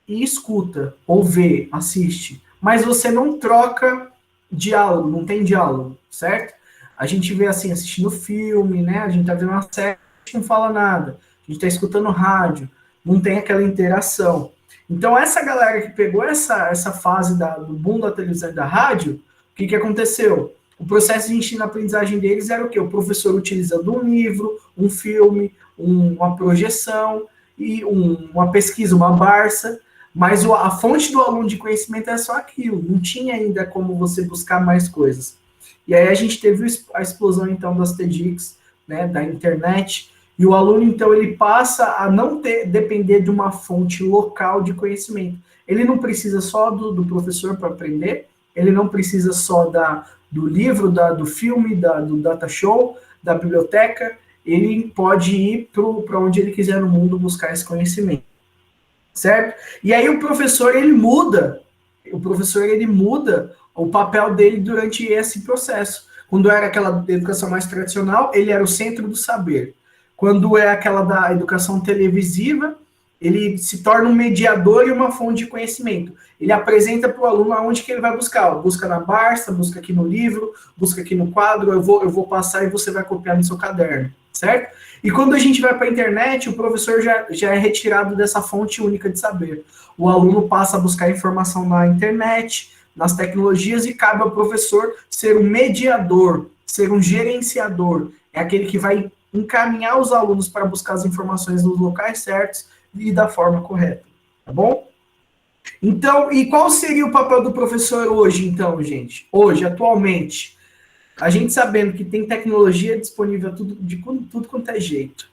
S1: e escuta, ou vê, assiste. Mas você não troca diálogo, não tem diálogo, certo? A gente vê assim, assistindo filme, né? A gente tá vendo uma série, a gente não fala nada. A gente tá escutando rádio, não tem aquela interação. Então, essa galera que pegou essa fase do boom da televisão e da rádio, o que aconteceu? O processo de ensino-aprendizagem deles era o quê? O professor utilizando um livro, um filme, uma projeção e uma pesquisa, uma Barça, mas a fonte do aluno de conhecimento é só aquilo, não tinha ainda como você buscar mais coisas. E aí a gente teve a explosão, então, das TEDx, né, da internet, e o aluno, então, ele passa a não depender de uma fonte local de conhecimento. Ele não precisa só do professor para aprender, ele não precisa só do livro, do filme, do data show, da biblioteca, ele pode ir para onde ele quiser no mundo buscar esse conhecimento. Certo? E aí o professor, ele muda o papel dele durante esse processo. Quando era aquela educação mais tradicional, ele era o centro do saber. Quando é aquela da educação televisiva, ele se torna um mediador e uma fonte de conhecimento. Ele apresenta para o aluno aonde que ele vai buscar. Busca na Barça, busca aqui no livro, busca aqui no quadro, eu vou passar e você vai copiar no seu caderno, certo? E quando a gente vai para a internet, o professor já é retirado dessa fonte única de saber. O aluno passa a buscar informação na internet, nas tecnologias, e cabe ao professor ser um mediador, ser um gerenciador. É aquele que vai encaminhar os alunos para buscar as informações nos locais certos e da forma correta. Tá bom? Então, e qual seria o papel do professor hoje, então, gente? Hoje, atualmente, a gente sabendo que tem tecnologia disponível de tudo quanto é jeito,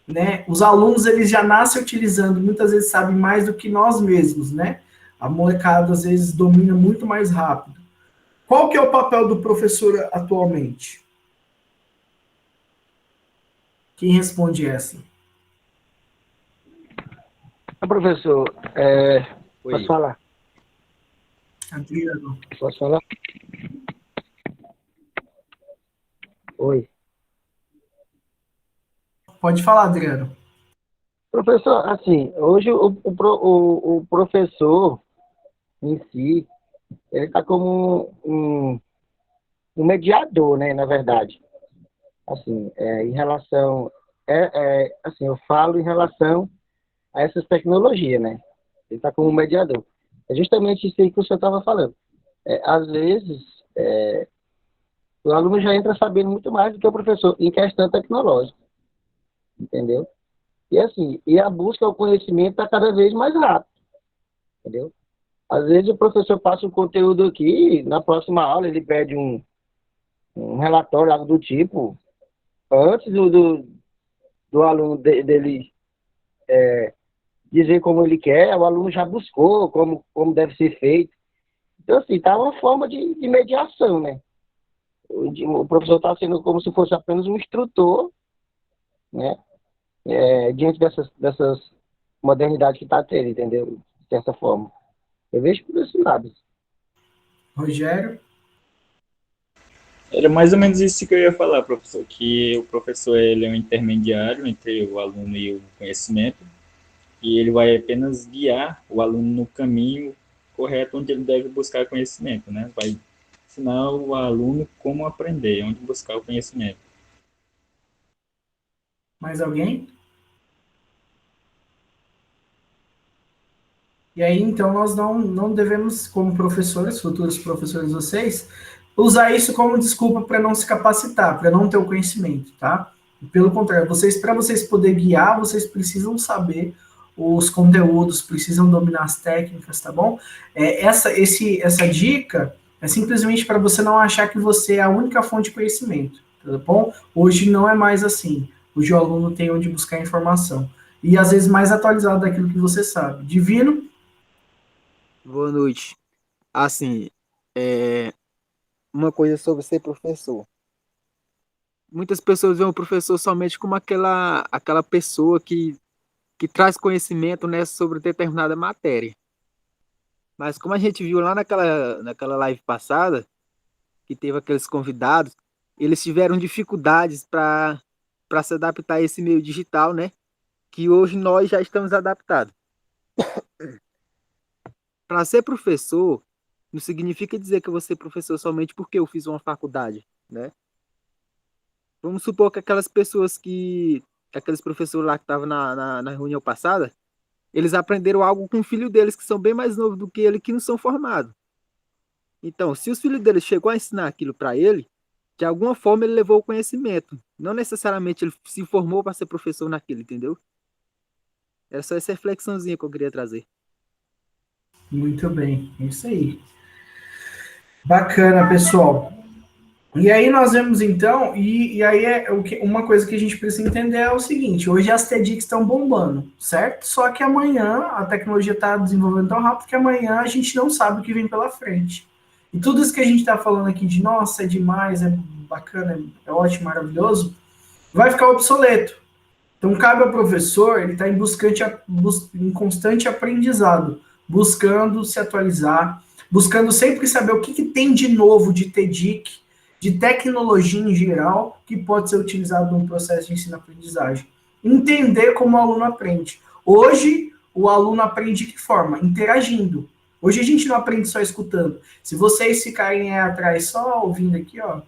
S1: né? Os alunos, eles já nascem utilizando, muitas vezes sabem mais do que nós mesmos, né? A molecada, às vezes, domina muito mais rápido. Qual que é o papel do professor atualmente? Quem responde essa?
S17: Professor, posso falar?
S1: Adriano.
S17: Posso falar? Oi.
S1: Pode falar, Adriano.
S17: Professor, assim, hoje o professor em si, ele está como um mediador, né, na verdade. Assim, em relação, assim, eu falo em relação a essas tecnologias, né? Ele está como um mediador. É justamente isso aí que o senhor estava falando. Às vezes, o aluno já entra sabendo muito mais do que o professor em questão tecnológica, entendeu? E assim, a busca ao conhecimento está cada vez mais rápido, entendeu? Às vezes o professor passa um conteúdo aqui, na próxima aula ele pede um relatório, algo do tipo, antes do aluno dele dizer como ele quer, o aluno já buscou como deve ser feito. Então, assim, está uma forma de mediação, né? O professor está sendo como se fosse apenas um instrutor, né? Diante dessas modernidades que está tendo, entendeu? De certa forma. Eu vejo por esse lado.
S1: Rogério?
S9: Era mais ou menos isso que eu ia falar, professor, que o professor ele é um intermediário entre o aluno e o conhecimento, e ele vai apenas guiar o aluno no caminho correto onde ele deve buscar conhecimento, né? Vai ensinar o aluno como aprender, onde buscar o conhecimento.
S1: Mais alguém? E aí, então, nós não devemos, como professores, futuros professores vocês, usar isso como desculpa para não se capacitar, para não ter o conhecimento, tá? Pelo contrário, para vocês poderem guiar, vocês precisam saber os conteúdos, precisam dominar as técnicas, tá bom? Essa dica é simplesmente para você não achar que você é a única fonte de conhecimento, tá bom? Hoje não é mais assim. Hoje o aluno tem onde buscar informação. E às vezes mais atualizado daquilo que você sabe. Divino?
S18: Boa noite. Assim, uma coisa sobre ser professor. Muitas pessoas veem o professor somente como aquela pessoa que traz conhecimento, né, sobre determinada matéria.
S20: Mas como a gente viu lá naquela live passada, que teve aqueles convidados, eles tiveram dificuldades para se adaptar a esse meio digital, né? Que hoje nós já estamos adaptados. Para ser professor, não significa dizer que eu vou ser professor somente porque eu fiz uma faculdade, né? Vamos supor que aquelas pessoas aqueles professores lá que estavam na reunião passada, eles aprenderam algo com o filho deles, que são bem mais novos do que ele, que não são formados. Então, se os filhos deles chegou a ensinar aquilo para ele, de alguma forma ele levou o conhecimento. Não necessariamente ele se formou para ser professor naquilo, entendeu? Era só essa reflexãozinha que eu queria trazer.
S1: Muito bem, é isso aí. Bacana, pessoal. E aí nós vemos então, e aí uma coisa que a gente precisa entender é o seguinte: hoje as TEDx estão bombando, certo? Só que amanhã a tecnologia está desenvolvendo tão rápido que amanhã a gente não sabe o que vem pela frente. E tudo isso que a gente está falando aqui de nossa, é demais, é bacana, é ótimo, maravilhoso, vai ficar obsoleto. Então cabe ao professor, ele está em constante aprendizado, buscando se atualizar, buscando sempre saber o que tem de novo de TEDx, de tecnologia em geral, que pode ser utilizado num processo de ensino-aprendizagem. Entender como o aluno aprende. Hoje, o aluno aprende de que forma? Interagindo. Hoje a gente não aprende só escutando. Se vocês ficarem aí atrás só ouvindo aqui, ó,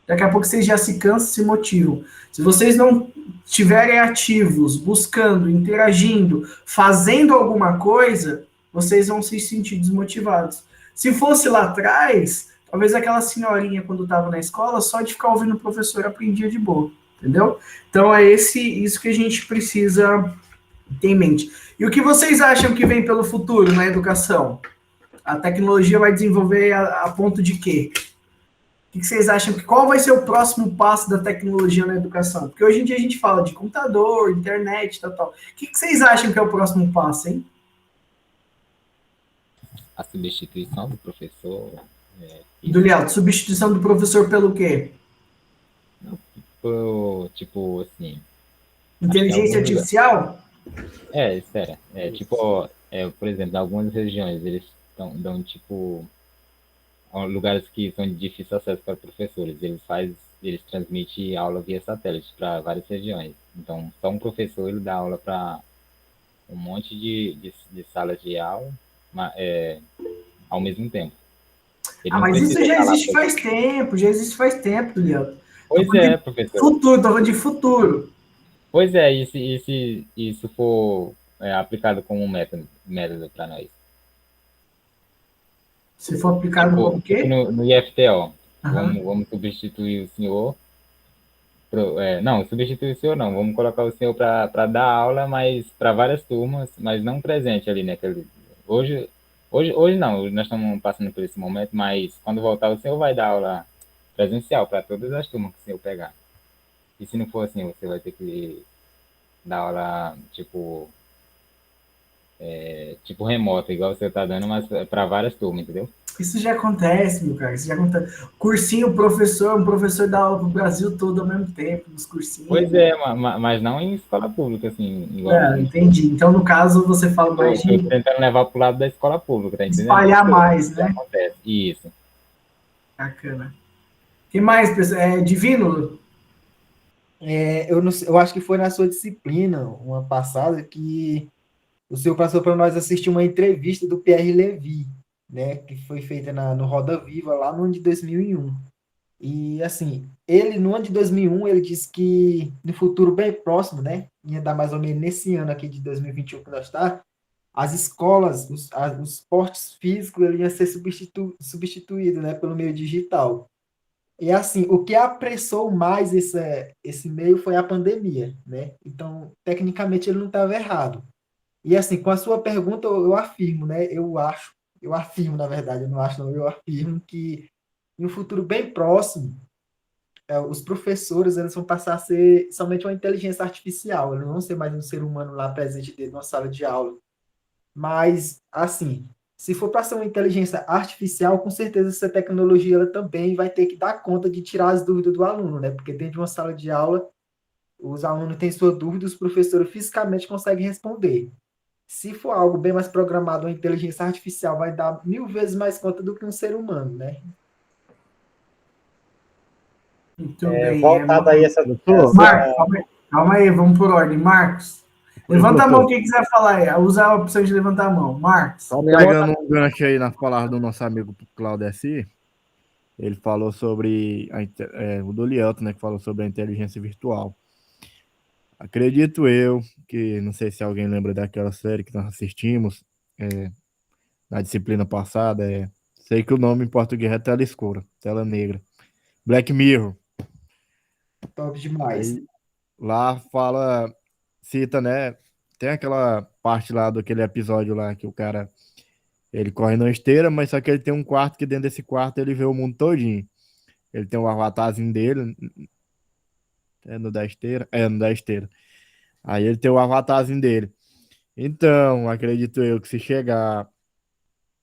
S1: daqui a pouco vocês já se cansam, se motivam. Se vocês não estiverem ativos, buscando, interagindo, fazendo alguma coisa, vocês vão se sentir desmotivados. Se fosse lá atrás, talvez aquela senhorinha, quando estava na escola, só de ficar ouvindo o professor aprendia de boa, entendeu? Então é isso que a gente precisa ter em mente. E o que vocês acham que vem pelo futuro na educação? A tecnologia vai desenvolver a ponto de quê? O que vocês acham? Qual vai ser o próximo passo da tecnologia na educação? Porque hoje em dia a gente fala de computador, internet, tal. O que vocês acham que é o próximo passo, hein?
S9: A substituição do professor.
S1: Duliel, substituição do professor pelo quê?
S9: Tipo assim.
S1: Inteligência artificial?
S9: Espera. Por exemplo, em algumas regiões eles dão tipo lugares que são de difícil acesso para professores. Eles transmitem aula via satélite para várias regiões. Então, só um professor ele dá aula para um monte de salas de aula ao mesmo tempo.
S1: Mas isso já existe faz tempo, Duliel.
S9: Pois é, professor.
S1: Futuro, tô falando de futuro.
S9: Pois é, e se isso for aplicado como um método para nós?
S1: Se for aplicado como o quê?
S9: No IFTO. Vamos substituir o senhor. Não, substituir o senhor não. Vamos colocar o senhor para dar aula, mas para várias turmas, mas não presente ali, né? Hoje não, nós estamos passando por esse momento, mas quando voltar o senhor vai dar aula presencial para todas as turmas que o senhor pegar. E se não for assim, você vai ter que dar aula tipo remota, igual você está dando, mas para várias turmas, entendeu?
S1: Isso já acontece, meu cara. Isso já acontece. Cursinho, um professor dá aula pro Brasil todo ao mesmo tempo, nos cursinhos.
S9: Pois é, mas não em escola pública, assim. Igual
S1: entendi. Então, no caso, você fala mais de...
S9: Estou tentando levar pro lado da escola pública, tá entendendo?
S1: Espalhar mais, né?
S9: Acontece. Isso.
S1: Bacana. O que mais, pessoal? Divino?
S21: Eu acho que foi na sua disciplina, uma passada, que o senhor passou para nós assistir uma entrevista do Pierre Levy, né, que foi feita no Roda Viva, lá no ano de 2001. E, assim, no ano de 2001, ele disse que no futuro bem próximo, né, ia dar mais ou menos nesse ano aqui de 2021 que nós está, as escolas, os portes físicos, ele ia ser substituído, né, pelo meio digital. E, assim, o que apressou mais esse meio foi a pandemia, né? Então, tecnicamente, ele não estava errado. E, assim, com a sua pergunta, eu afirmo, né? Eu afirmo, na verdade, eu não acho, não, eu afirmo que em um futuro bem próximo, os professores eles vão passar a ser somente uma inteligência artificial, eles não vão ser mais um ser humano lá presente dentro de uma sala de aula. Mas, assim, se for para ser uma inteligência artificial, com certeza essa tecnologia ela também vai ter que dar conta de tirar as dúvidas do aluno, né? Porque dentro de uma sala de aula, os alunos têm sua dúvida, os professores fisicamente conseguem responder. Se for algo bem mais programado, uma inteligência artificial vai dar 1000 vezes mais conta do que um ser humano, né?
S1: Muito bem.
S20: Voltado aí essa,
S1: Marcos, calma aí, vamos por ordem. Marcos, levanta a mão quem quiser falar aí. Usa a opção de levantar a mão. Marcos.
S15: Só pegando um gancho aí nas palavras do nosso amigo Claudeci, ele falou sobre o Dolielto, né, que falou sobre a inteligência virtual. Acredito eu que, não sei se alguém lembra daquela série que nós assistimos na disciplina passada, sei que o nome em português é Tela Escura, Tela Negra. Black Mirror.
S21: Top demais.
S15: Aí, lá cita, né, tem aquela parte lá daquele episódio lá que o cara, ele corre na esteira, mas só que ele tem um quarto que dentro desse quarto ele vê o mundo todinho. Ele tem um avatarzinho dele, no da esteira, no da esteira. Aí ele tem o avatarzinho dele. Então, acredito eu que se chegar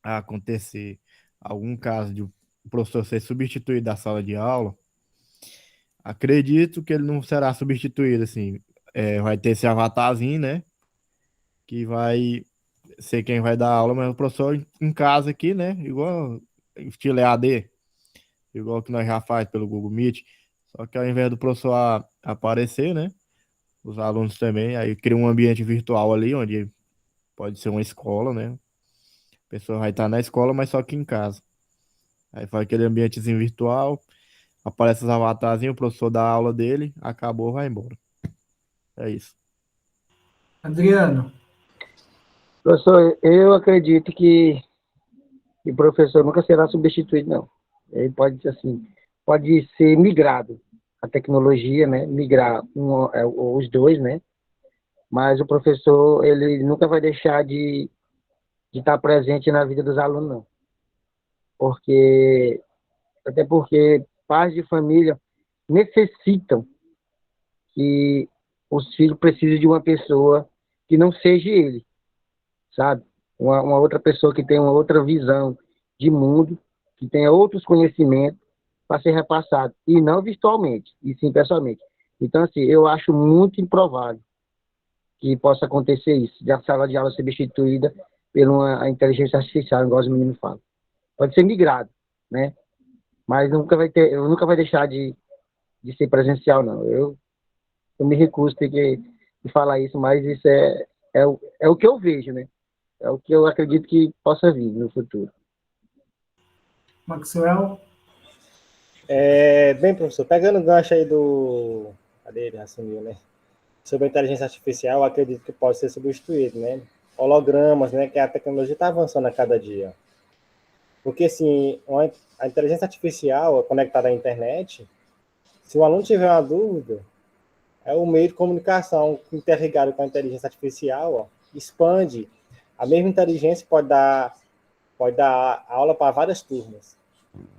S15: a acontecer algum caso de o professor ser substituído da sala de aula, acredito que ele não será substituído, assim, vai ter esse avatarzinho, né, que vai ser quem vai dar aula, mas o professor em casa aqui, né, igual estilo EAD, igual que nós já faz pelo Google Meet, só que ao invés do professor aparecer, né, os alunos também, aí cria um ambiente virtual ali, onde pode ser uma escola, né, a pessoa vai estar na escola, mas só que em casa. Aí faz aquele ambientezinho virtual, aparece os avatarzinhos, o professor dá a aula dele, acabou, vai embora. É isso.
S1: Adriano.
S17: Professor, eu acredito que o professor nunca será substituído, não. Ele pode, assim, pode ser migrado. A tecnologia, né? Migrar os dois, né? Mas o professor, ele nunca vai deixar de estar presente na vida dos alunos, não. Até porque pais de família necessitam que os filhos precisem de uma pessoa que não seja ele, sabe? Uma outra pessoa que tenha uma outra visão de mundo, que tenha outros conhecimentos para ser repassado, e não virtualmente, e sim pessoalmente. Então, assim, eu acho muito improvável que possa acontecer isso, de a sala de aula ser substituída por uma inteligência artificial, igual os meninos falam. Pode ser migrado, né? Mas nunca vai deixar de ser presencial, não. Eu me recuso a ter que falar isso, mas isso é o que eu vejo, né? É o que eu acredito que possa vir no futuro.
S1: Maxwell?
S20: Bem, professor, pegando o gancho aí do... Cadê ele? Assumiu, né? Sobre a inteligência artificial, eu acredito que pode ser substituído, né? Hologramas, né? Que a tecnologia está avançando a cada dia. Porque, assim, a inteligência artificial conectada à internet, se o aluno tiver uma dúvida, é o meio de comunicação interligado com a inteligência artificial, expande. A mesma inteligência pode dar aula para várias turmas.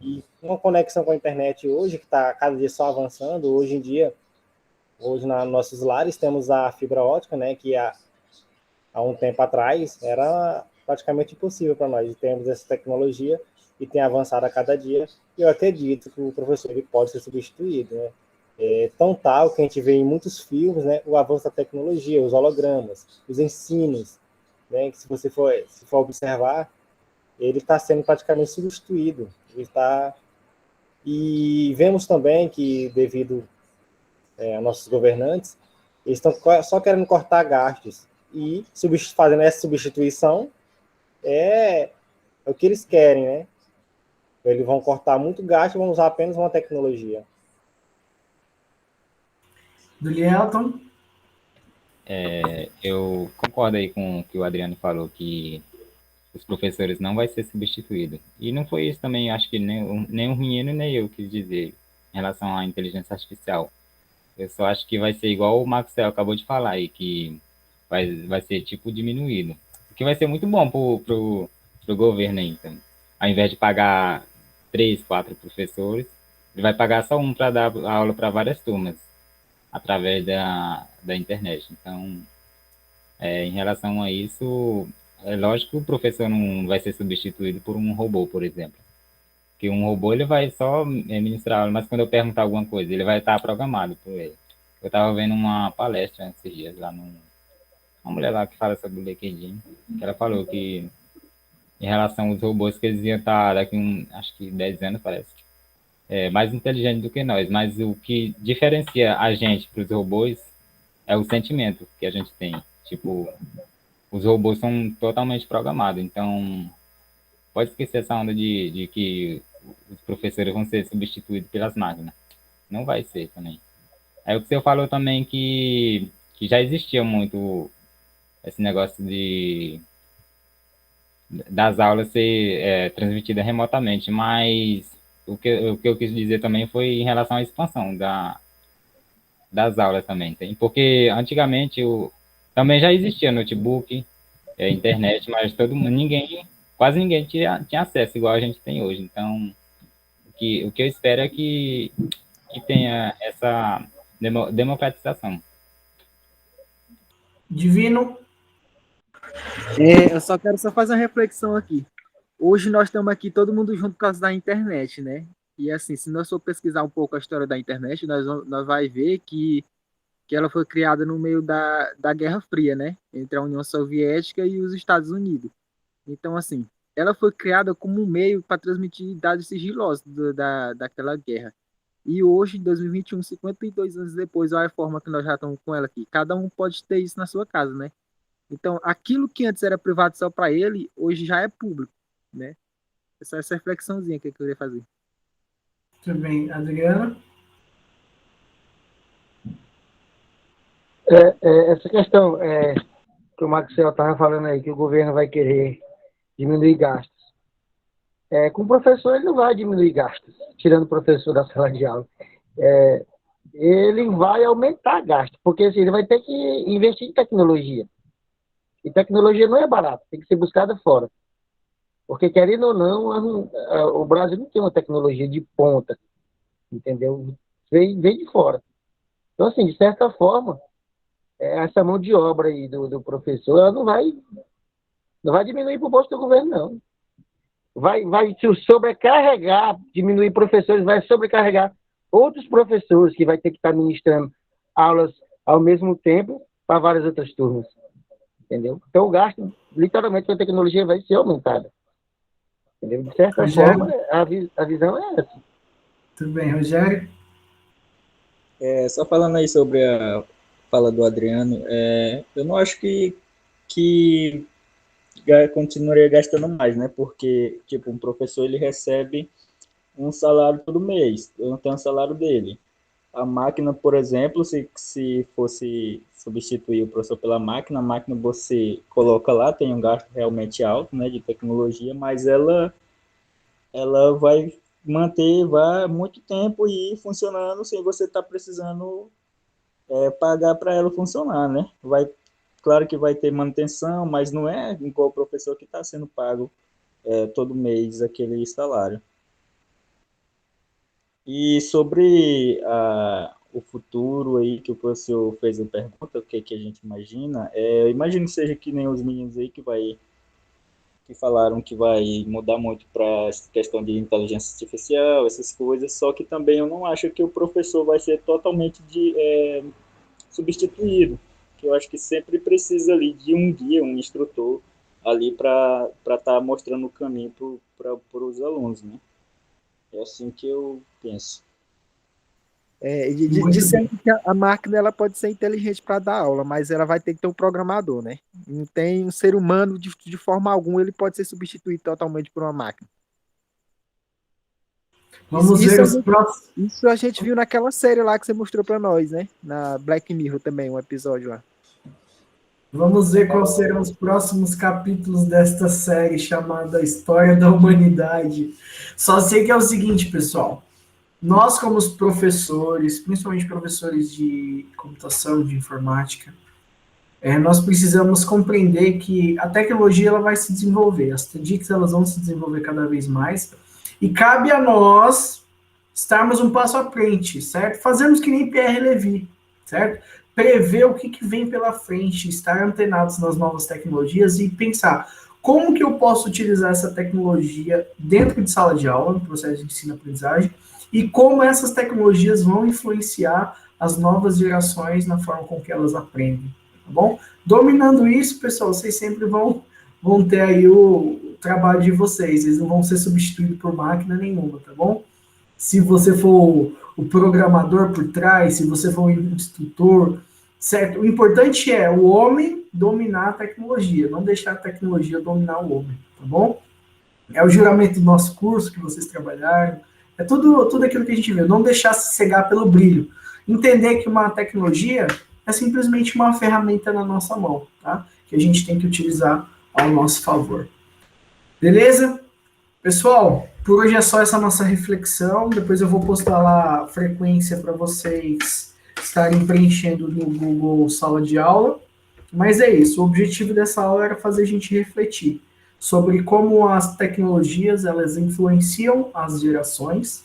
S20: E uma conexão com a internet hoje, que está cada dia só avançando, hoje em dia, nos nossos lares, temos a fibra ótica, né, que há um tempo atrás era praticamente impossível para nós. Temos essa tecnologia e tem avançado a cada dia, e eu acredito que o professor ele pode ser substituído, né? Tão tal que a gente vê em muitos filmes, né, o avanço da tecnologia, os hologramas, os ensinos, né, que se você for observar, ele está sendo praticamente substituído. E vemos também que, devido aos nossos governantes, eles estão só querendo cortar gastos, e fazendo essa substituição é o que eles querem, né? Eles vão cortar muito gasto e vão usar apenas uma tecnologia.
S1: Dolielton?
S9: Eu concordo aí com o que o Adriano falou, que os professores não vai ser substituído. E não foi isso também, acho que nem o menino nem eu quis dizer em relação à inteligência artificial. Eu só acho que vai ser igual o Maxwell acabou de falar aí, que vai ser tipo diminuído. O que vai ser muito bom pro governo aí, então. Ao invés de pagar 3, 4 professores, ele vai pagar só um para dar aula para várias turmas, através da internet. Então, em relação a isso, é lógico que o professor não vai ser substituído por um robô, por exemplo. Porque um robô ele vai só ministrar aula, mas quando eu perguntar alguma coisa, ele vai estar programado por ele. Eu estava vendo uma palestra esses dias lá uma mulher lá que fala sobre o LinkedIn, que ela falou que em relação aos robôs que eles iam estar daqui acho que 10 anos, parece, mais inteligentes do que nós, mas o que diferencia a gente para os robôs é o sentimento que a gente tem. Tipo, os robôs são totalmente programados, então pode esquecer essa onda de que os professores vão ser substituídos pelas máquinas. Não vai ser também. Aí o que você falou também que já existia muito esse negócio das aulas ser transmitidas remotamente, mas o que eu quis dizer também foi em relação à expansão das aulas também. Porque antigamente também já existia notebook, internet, mas quase ninguém tinha acesso igual a gente tem hoje. Então, o que eu espero é que tenha essa democratização.
S1: Divino?
S20: Eu só quero fazer uma reflexão aqui. Hoje nós estamos aqui todo mundo junto por causa da internet, né? E assim, se nós for pesquisar um pouco a história da internet, nós vai ver que ela foi criada no meio da Guerra Fria, né? Entre a União Soviética e os Estados Unidos. Então, assim, ela foi criada como um meio para transmitir dados sigilosos daquela guerra. E hoje, em 2021, 52 anos depois, olha a forma que nós já estamos com ela aqui. Cada um pode ter isso na sua casa, né? Então, aquilo que antes era privado só para ele, hoje já é público, né? Essa reflexãozinha que eu queria fazer.
S1: Tudo bem. Adriana?
S17: Essa questão que o Maxwell estava falando aí, que o governo vai querer diminuir gastos. Com o professor, ele não vai diminuir gastos, tirando o professor da sala de aula. Ele vai aumentar gastos, porque assim, ele vai ter que investir em tecnologia. E tecnologia não é barata, tem que ser buscada fora. Porque, querendo ou não, o Brasil não tem uma tecnologia de ponta, entendeu? Vem de fora. Então, assim, de certa forma, essa mão de obra aí do professor, ela não vai diminuir para o bolso do governo, não. Vai se sobrecarregar, diminuir professores, vai sobrecarregar outros professores que vai ter que estar ministrando aulas ao mesmo tempo para várias outras turmas. Entendeu? Então o gasto, literalmente, com a tecnologia vai ser aumentado. Entendeu? De certa forma, a visão é essa.
S1: Tudo bem, Rogério?
S2: Só falando aí sobre a fala do Adriano, eu não acho que continuaria gastando mais, né? Porque, tipo, um professor, ele recebe um salário todo mês, eu não tenho o salário dele. A máquina, por exemplo, se fosse substituir o professor pela máquina, a máquina você coloca lá, tem um gasto realmente alto, né, de tecnologia, mas ela vai manter muito tempo e funcionando sem você estar precisando pagar para ela funcionar, né? Claro que vai ter manutenção, mas não é igual o professor que está sendo pago todo mês aquele salário. E sobre o futuro aí, que o professor fez a pergunta, o que a gente imagina, eu imagino que seja que nem os meninos aí que falaram que vai mudar muito para essa questão de inteligência artificial, essas coisas, só que também eu não acho que o professor vai ser totalmente substituído, que eu acho que sempre precisa ali de um guia, um instrutor ali para estar mostrando o caminho para os alunos, né? É assim que eu penso.
S20: Dizendo que a máquina ela pode ser inteligente para dar aula, mas ela vai ter que ter um programador, né? Não tem um ser humano de forma alguma, ele pode ser substituído totalmente por uma máquina.
S1: Vamos ver os próximos.
S20: Isso a gente viu naquela série lá que você mostrou para nós, né? Na Black Mirror também, um episódio lá.
S1: Vamos ver quais serão os próximos capítulos desta série chamada História da Humanidade. Só sei que é o seguinte, pessoal. Nós, como os professores, principalmente professores de computação, de informática, nós precisamos compreender que a tecnologia ela vai se desenvolver, as TICs elas vão se desenvolver cada vez mais, e cabe a nós estarmos um passo à frente, certo? Fazermos que nem Pierre Levy, certo? Prever o que vem pela frente, estar antenados nas novas tecnologias e pensar como que eu posso utilizar essa tecnologia dentro de sala de aula, no processo de ensino-aprendizagem, e como essas tecnologias vão influenciar as novas gerações na forma com que elas aprendem. tá bom? Dominando isso, pessoal, vocês sempre vão ter aí o trabalho de vocês, eles não vão ser substituídos por máquina nenhuma, tá bom? Se você for o programador por trás, se você for o instrutor, certo? O importante é o homem dominar a tecnologia, não deixar a tecnologia dominar o homem, tá bom? É o juramento do nosso curso que vocês trabalharam, é tudo aquilo que a gente vê, não deixar se cegar pelo brilho. Entender que uma tecnologia é simplesmente uma ferramenta na nossa mão, tá? Que a gente tem que utilizar ao nosso favor. Beleza? Pessoal, por hoje é só essa nossa reflexão. Depois eu vou postar lá a frequência para vocês estarem preenchendo no Google Sala de Aula. Mas é isso, o objetivo dessa aula era fazer a gente refletir sobre como as tecnologias elas influenciam as gerações,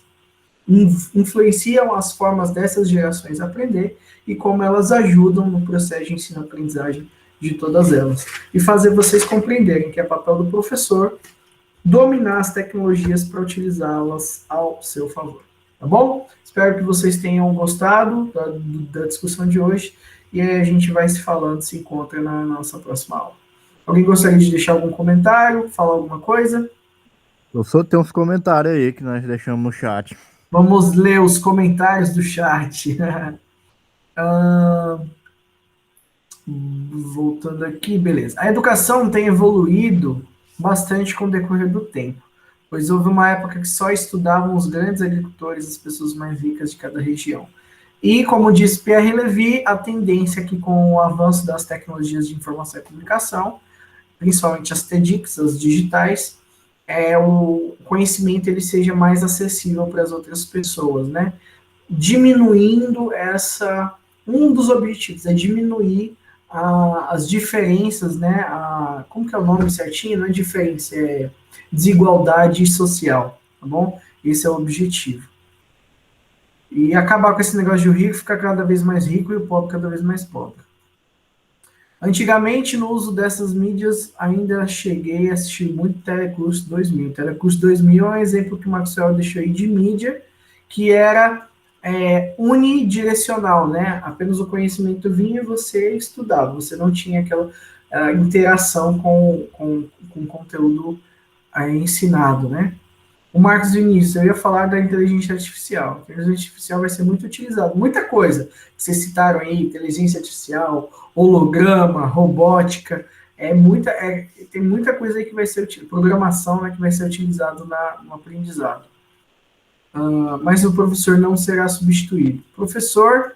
S1: influenciam as formas dessas gerações aprender e como elas ajudam no processo de ensino-aprendizagem de todas elas. E fazer vocês compreenderem que é papel do professor dominar as tecnologias para utilizá-las ao seu favor. Tá bom? Espero que vocês tenham gostado da discussão de hoje e aí a gente vai se falando, se encontra na nossa próxima aula. Alguém gostaria de deixar algum comentário, falar alguma coisa?
S15: Eu só tenho uns comentários aí que nós deixamos no chat.
S1: Vamos ler os comentários do chat. Voltando aqui, beleza. A educação tem evoluído bastante com o decorrer do tempo, pois houve uma época que só estudavam os grandes agricultores, as pessoas mais ricas de cada região. E, como disse Pierre Levy, a tendência é que com o avanço das tecnologias de informação e comunicação, principalmente as TEDx, as digitais, o conhecimento ele seja mais acessível para as outras pessoas, né? Diminuindo um dos objetivos é diminuir as diferenças, né? Como que é o nome certinho? Não é diferença, é desigualdade social, tá bom? Esse é o objetivo. E acabar com esse negócio de o rico ficar cada vez mais rico e o pobre cada vez mais pobre. Antigamente, no uso dessas mídias, ainda cheguei a assistir muito Telecurso 2000. Telecurso 2000 é um exemplo que o Maxwell deixou aí de mídia, que era unidirecional, né? Apenas o conhecimento vinha e você estudava. Você não tinha aquela interação com o conteúdo ensinado, né? O Marcos Vinícius, eu ia falar da inteligência artificial. A inteligência artificial vai ser muito utilizada. Muita coisa. Vocês citaram aí, inteligência artificial, holograma, robótica. Tem muita coisa aí que vai ser utilizada. Programação, né, que vai ser utilizado no aprendizado. Mas o professor não será substituído. Professor,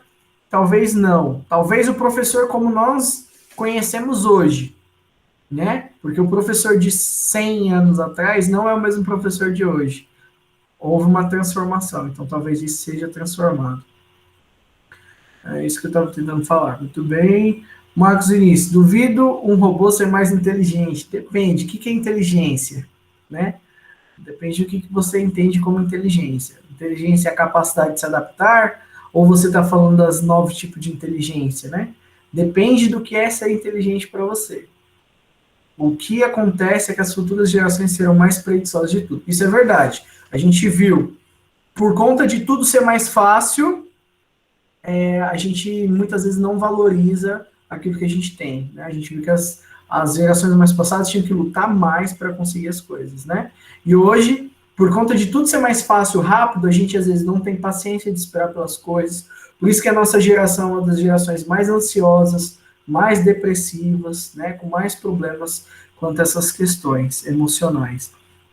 S1: talvez não. Talvez o professor como nós conhecemos hoje, né? Porque o professor de 100 anos atrás não é o mesmo professor de hoje. Houve uma transformação, então talvez isso seja transformado. É isso que eu estava tentando falar. Muito bem. Marcos Vinícius, duvido um robô ser mais inteligente. Depende. O que é inteligência? Né? Depende do que você entende como inteligência. Inteligência é a capacidade de se adaptar, ou você está falando das novos tipos de inteligência, né? Depende do que é ser inteligente para você. O que acontece é que as futuras gerações serão mais preguiçosas de tudo. Isso é verdade. A gente viu, por conta de tudo ser mais fácil, a gente muitas vezes não valoriza aquilo que a gente tem, né? A gente viu que as gerações mais passadas tinham que lutar mais para conseguir as coisas, né? E hoje, por conta de tudo ser mais fácil, rápido, a gente às vezes não tem paciência de esperar pelas coisas. Por isso que a nossa geração é uma das gerações mais ansiosas, mais depressivas, né, com mais problemas quanto a essas questões emocionais.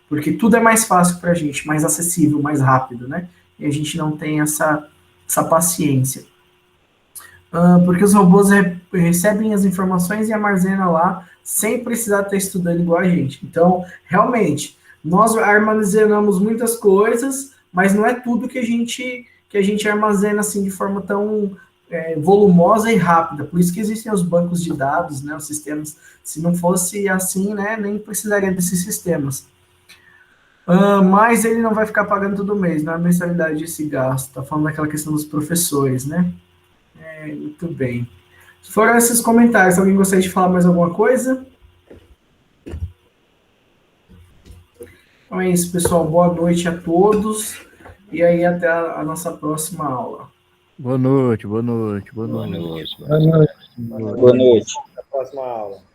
S1: Porque tudo é mais fácil para a gente, mais acessível, mais rápido, né? E a gente não tem essa paciência. Porque os robôs recebem as informações e armazenam lá, sem precisar estar estudando igual a gente. Então, realmente, nós armazenamos muitas coisas, mas não é tudo que a gente armazena assim de forma tão volumosa e rápida. Por isso que existem os bancos de dados, né, os sistemas. Se não fosse assim, né, nem precisaria desses sistemas. Mas ele não vai ficar pagando todo mês, não é a mensalidade desse gasto. Está falando daquela questão dos professores, né? Muito bem. Foram esses comentários. Alguém gostaria de falar mais alguma coisa? Então é isso, pessoal. Boa noite a todos. E aí, até a nossa próxima aula.
S15: Boa noite, boa noite, boa noite.
S21: Boa noite.
S2: Boa noite.
S16: Até a próxima aula.